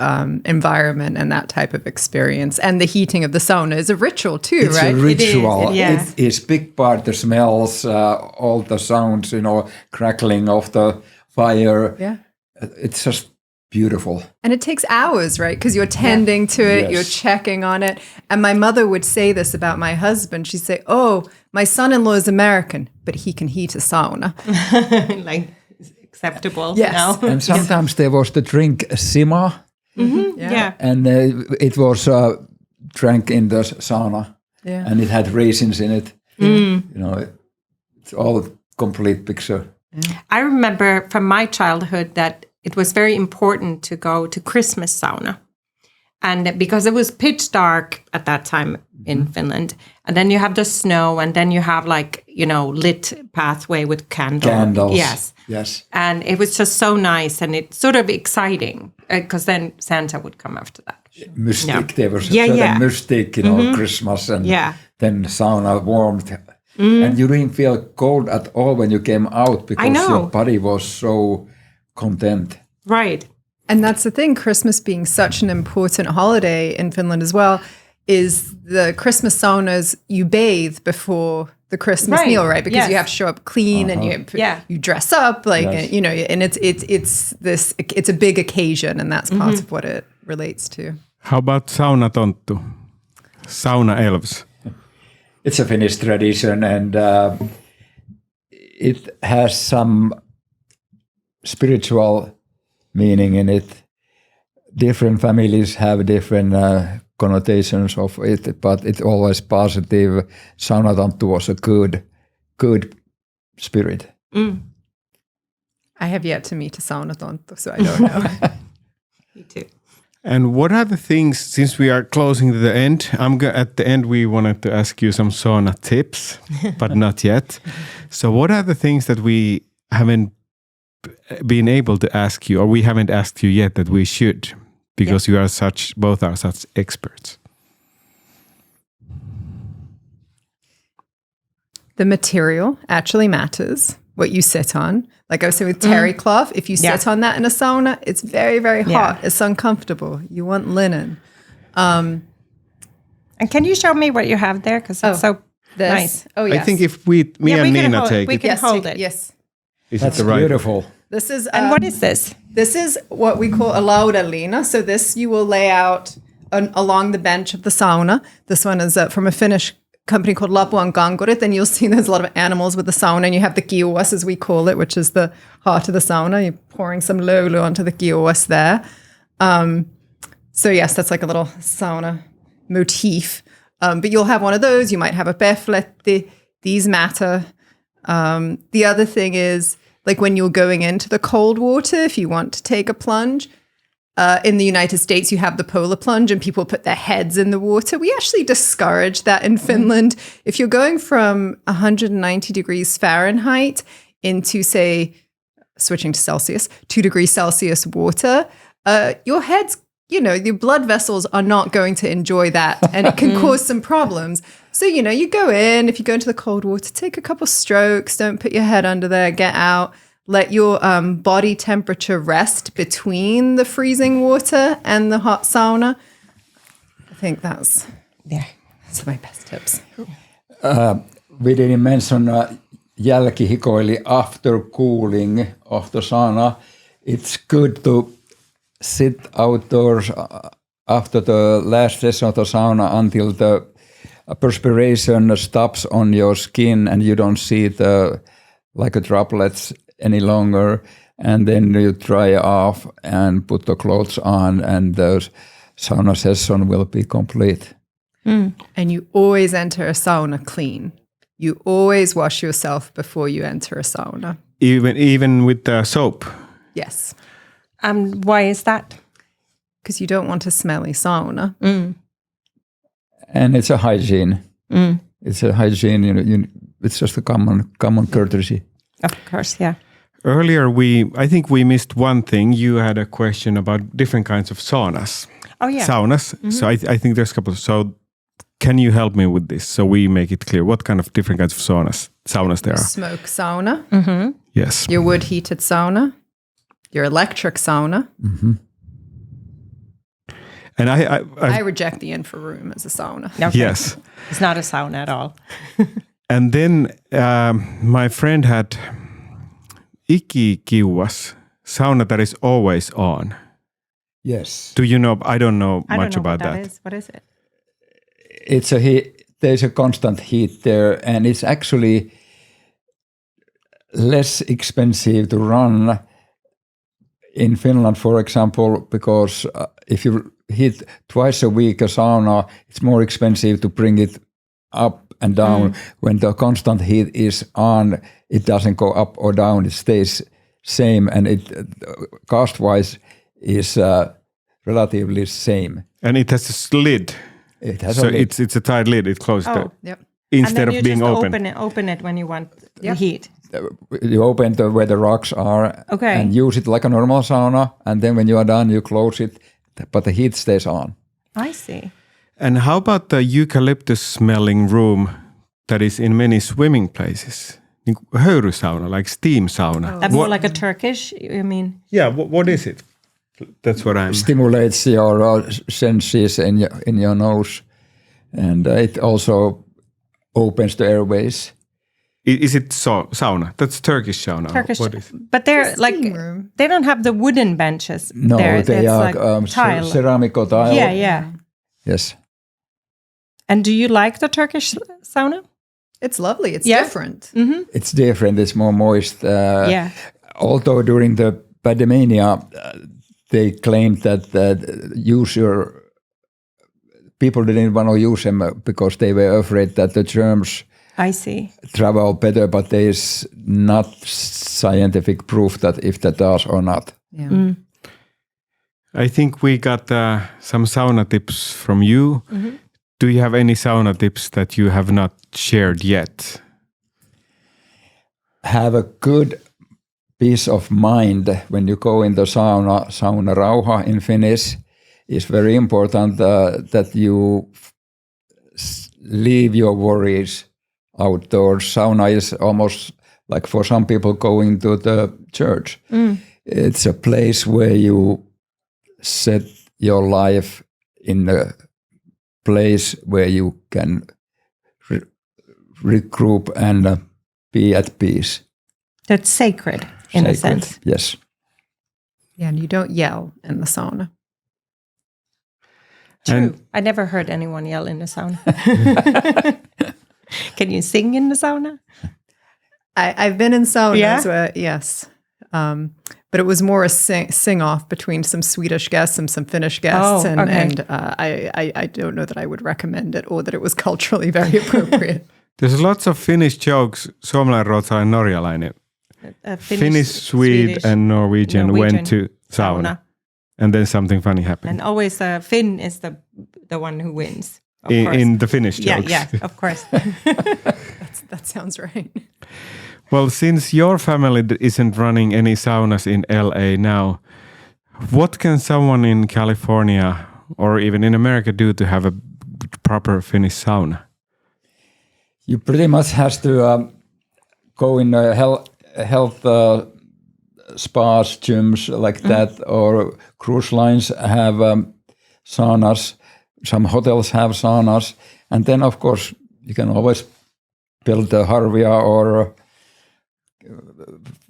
S3: environment and that type of experience. And the heating of the sauna is a ritual too,
S4: it's
S3: right?
S4: It's a ritual.
S3: It
S4: is big part, the smells, all the sounds, crackling of the fire.
S3: Yeah.
S4: It's just beautiful.
S3: And it takes hours, right? Because you're tending to it, you're checking on it. And my mother would say this about my husband. She'd say, oh, my son-in-law is American, but he can heat a sauna.
S2: Like, acceptable.
S3: Yes.
S2: Now.
S4: And sometimes there was the drink sima.
S2: Mm-hmm. Yeah.
S4: And it was drank in the sauna.
S3: Yeah.
S4: And it had raisins in it. It's all a complete picture.
S2: I remember from my childhood that it was very important to go to Christmas sauna. And because it was pitch dark at that time in Finland, and then you have the snow, and then you have lit pathway with candles.
S4: Yes.
S2: And it was just so nice, and it's sort of exciting because then Santa would come after that.
S4: Mystic.
S2: Yeah.
S4: There was a certain mystic, Christmas, and then sauna warmth. And you didn't feel cold at all when you came out because your body was so content.
S2: Right.
S3: And that's the thing, Christmas being such an important holiday in Finland as well, is the Christmas saunas, you bathe before the Christmas meal, right? Because you have to show up clean and you dress up, and it's a big occasion, and that's part of what it relates to.
S1: How about saunatonttu? Sauna elves.
S4: It's a Finnish tradition, and it has some spiritual meaning in it. Different families have different connotations of it, but it's always positive. Saunatonttu was a good spirit.
S3: I have yet to meet a saunatonttu, so I don't know.
S2: Me too.
S1: And what are the things, since we are closing to the end, at the end we wanted to ask you some sauna tips, but not yet. So what are the things that we haven't been able to ask you, or we haven't asked you yet that we should, because you are both are such experts?
S3: The material actually matters, what you sit on. Like I was saying with terry cloth, if you sit on that in a sauna, it's very, very hot. It's uncomfortable. You want linen.
S2: And can you show me what you have there? Because it's so nice.
S3: Oh, yes.
S1: I think if me and Nina take it.
S2: We can hold it.
S3: Yes.
S1: That's beautiful.
S3: This is
S2: and what is this?
S3: This is what we call a laudalina. So this you will lay out along the bench of the sauna. This one is from a Finnish company called Lapuan Kankurit, and you'll see there's a lot of animals with the sauna, and you have the kiuas, as we call it, which is the heart of the sauna. You're pouring some lolu onto the kiuas there. So yes, that's like a little sauna motif. But you'll have one of those. You might have a pefletti. These matter. The other thing is, like when you're going into the cold water, if you want to take a plunge, in the United States, you have the polar plunge and people put their heads in the water. We actually discourage that in Finland. If you're going from 190 degrees Fahrenheit into, say, switching to Celsius, 2 degrees Celsius water, your head's, your blood vessels are not going to enjoy that, and it can cause some problems. So, you go in, if you go into the cold water, take a couple strokes, don't put your head under there, get out. Let your body temperature rest between the freezing water and the hot sauna. I think that's my best tips.
S4: We didn't mention jälkihikoili, after cooling of the sauna. It's good to sit outdoors after the last session of the sauna until the perspiration stops on your skin and you don't see the droplets any longer, and then you dry off and put the clothes on, and the sauna session will be complete.
S3: And you always enter a sauna clean. You always wash yourself before you enter a sauna.
S1: Even with the soap?
S3: Yes.
S2: Why is that?
S3: because you don't want a smelly sauna.
S4: And it's a hygiene. It's a hygiene. It's just a common courtesy.
S2: Of course, yeah.
S1: Earlier, I think we missed one thing. You had a question about different kinds of saunas.
S2: Oh, yeah.
S1: Saunas. So I think there's a couple. So can you help me with this so we make it clear what kind of different kinds of saunas there are?
S3: Smoke sauna.
S1: Yes.
S3: Your wood heated sauna. Your electric sauna.
S1: And
S3: I reject the infra room as a sauna.
S2: Okay.
S1: Yes.
S2: It's not a sauna at all.
S1: And then my friend had ikikiuas, sauna that is always on.
S4: Yes.
S1: Do you know? I don't know much about
S2: what
S1: that.
S2: Is. What is it?
S4: It's a heat. There's a constant heat there, and it's actually less expensive to run in Finland, for example, because if you heat twice a week a sauna, it's more expensive to bring it up and down. When the constant heat is on, it doesn't go up or down, it stays same, and it cost-wise is relatively same.
S1: And it has a lid.
S4: It has
S1: so
S4: a lid.
S1: it's a tight lid. It closes
S3: Yep.
S1: instead
S2: and then
S1: of being
S2: you just
S1: open.
S2: open it when you want the heat.
S4: You open where the rocks are and use it like a normal sauna, and then when you are done, you close it, but the heat stays on.
S2: I see.
S1: And how about the eucalyptus-smelling room that is in many swimming places? Höyrysauna, like steam sauna.
S2: That's more like a Turkish, you mean?
S1: Yeah, what is it? That's what I'm...
S4: Stimulates your senses in your nose, and it also opens the airways.
S1: Is it sauna? That's Turkish sauna.
S2: Turkish,
S1: what is it?
S2: but they're like
S3: room.
S2: they don't have the wooden benches.
S4: No, they are
S2: like tile.
S4: ceramic tile.
S2: Yeah.
S4: Yes.
S2: And do you like the Turkish sauna?
S3: It's lovely. It's different.
S4: It's different. It's more moist. Although during the pandemia, they claimed that people didn't want to use them because they were afraid that the germs travel better, but there is not scientific proof that if that does or not.
S3: Yeah.
S1: I think we got some sauna tips from you. Do you have any sauna tips that you have not shared yet?
S4: Have a good peace of mind when you go in the sauna. Sauna rauha in Finnish is very important that you leave your worries outdoors. Sauna is almost like for some people going to the church. It's a place where you set your life in a place where you can regroup and be at peace.
S2: That's sacred in a sense.
S4: Yes.
S3: Yeah, and you don't yell in the sauna.
S2: True. I never heard anyone yell in the sauna. Can you sing in the sauna?
S3: I've been in saunas where, yes. But it was more a sing-off between some Swedish guests and some Finnish guests. And I don't know that I would recommend it or that it was culturally very appropriate.
S1: There's lots of Finnish jokes. Suomalainen, ruotsalainen, norjalainen. Finnish, Swede, and Norwegian went to sauna. And then something funny happened.
S2: And always Finn is the one who wins.
S1: In the Finnish jokes.
S2: Yeah, of course.
S3: That sounds right.
S1: Well, since your family isn't running any saunas in LA now, what can someone in California or even in America do to have a proper Finnish sauna?
S4: You pretty much have to go in health spas, gyms like that, or cruise lines have saunas. Some hotels have saunas. And then, of course, you can always build a Harvia or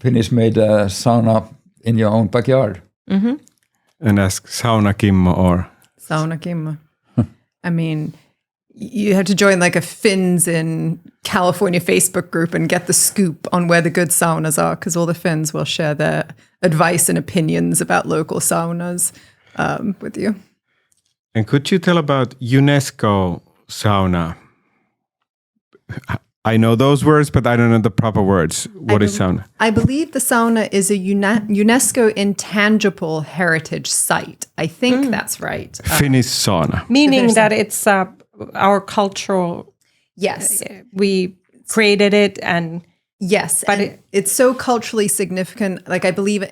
S4: Finnish-made sauna in your own backyard.
S1: And ask Sauna Kimmo or...
S3: Sauna Kimmo. I mean, you have to join like a Finns in California Facebook group and get the scoop on where the good saunas are, because all the Finns will share their advice and opinions about local saunas with you. And
S1: could you tell about UNESCO sauna? I know those words, but I don't know the proper words. What is sauna?
S3: I believe the sauna is a UNESCO intangible heritage site. I think that's right.
S1: Finnish sauna.
S2: Meaning that it's our cultural.
S3: Yes.
S2: We created it and.
S3: Yes.
S2: But
S3: it's so culturally significant. Like I believe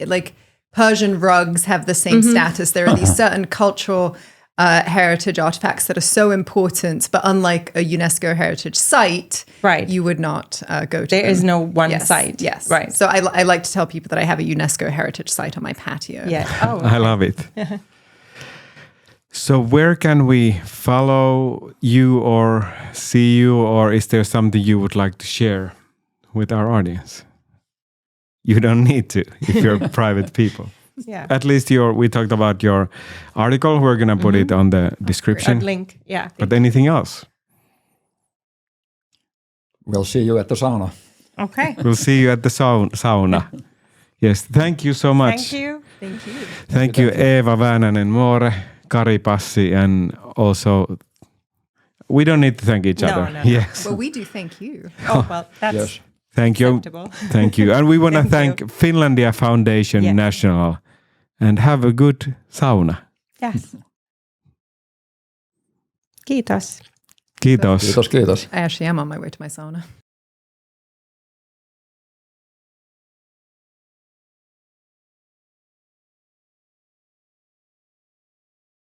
S3: like Persian rugs have the same status. There are these certain cultural heritage artifacts that are so important, but unlike a UNESCO heritage site,
S2: right,
S3: you would not go to
S2: There
S3: them.
S2: is no one site.
S3: Yes.
S2: Right.
S3: So I like to tell people that I have a UNESCO heritage site on my patio.
S2: Yeah. Oh,
S1: I love it. So where can we follow you or see you, or is there something you would like to share with our audience? You don't need to if you're private people.
S2: Yeah.
S1: At least we talked about your article. We're going to put it on the description.
S2: Link. Yeah.
S1: But anything else?
S4: We'll see you at the sauna.
S2: Okay.
S1: We'll see you at the sauna. Yes. Thank you so much.
S2: Thank you.
S3: Thank you.
S1: Thank you, Eeva Väänänen Moore, Kari Passi, and also we don't need to thank each other.
S2: No.
S1: Yes.
S3: Well, we do thank you.
S2: Oh, well, that's
S4: Yes.
S1: Thank you.
S2: acceptable.
S1: Thank you. And we want to
S2: Thank
S1: thank Finlandia Foundation
S2: Yes.
S1: National, and have a good sauna.
S2: Yes. Kiitos.
S1: Kiitos.
S4: Kiitos, kiitos.
S3: I actually am on my way to my sauna.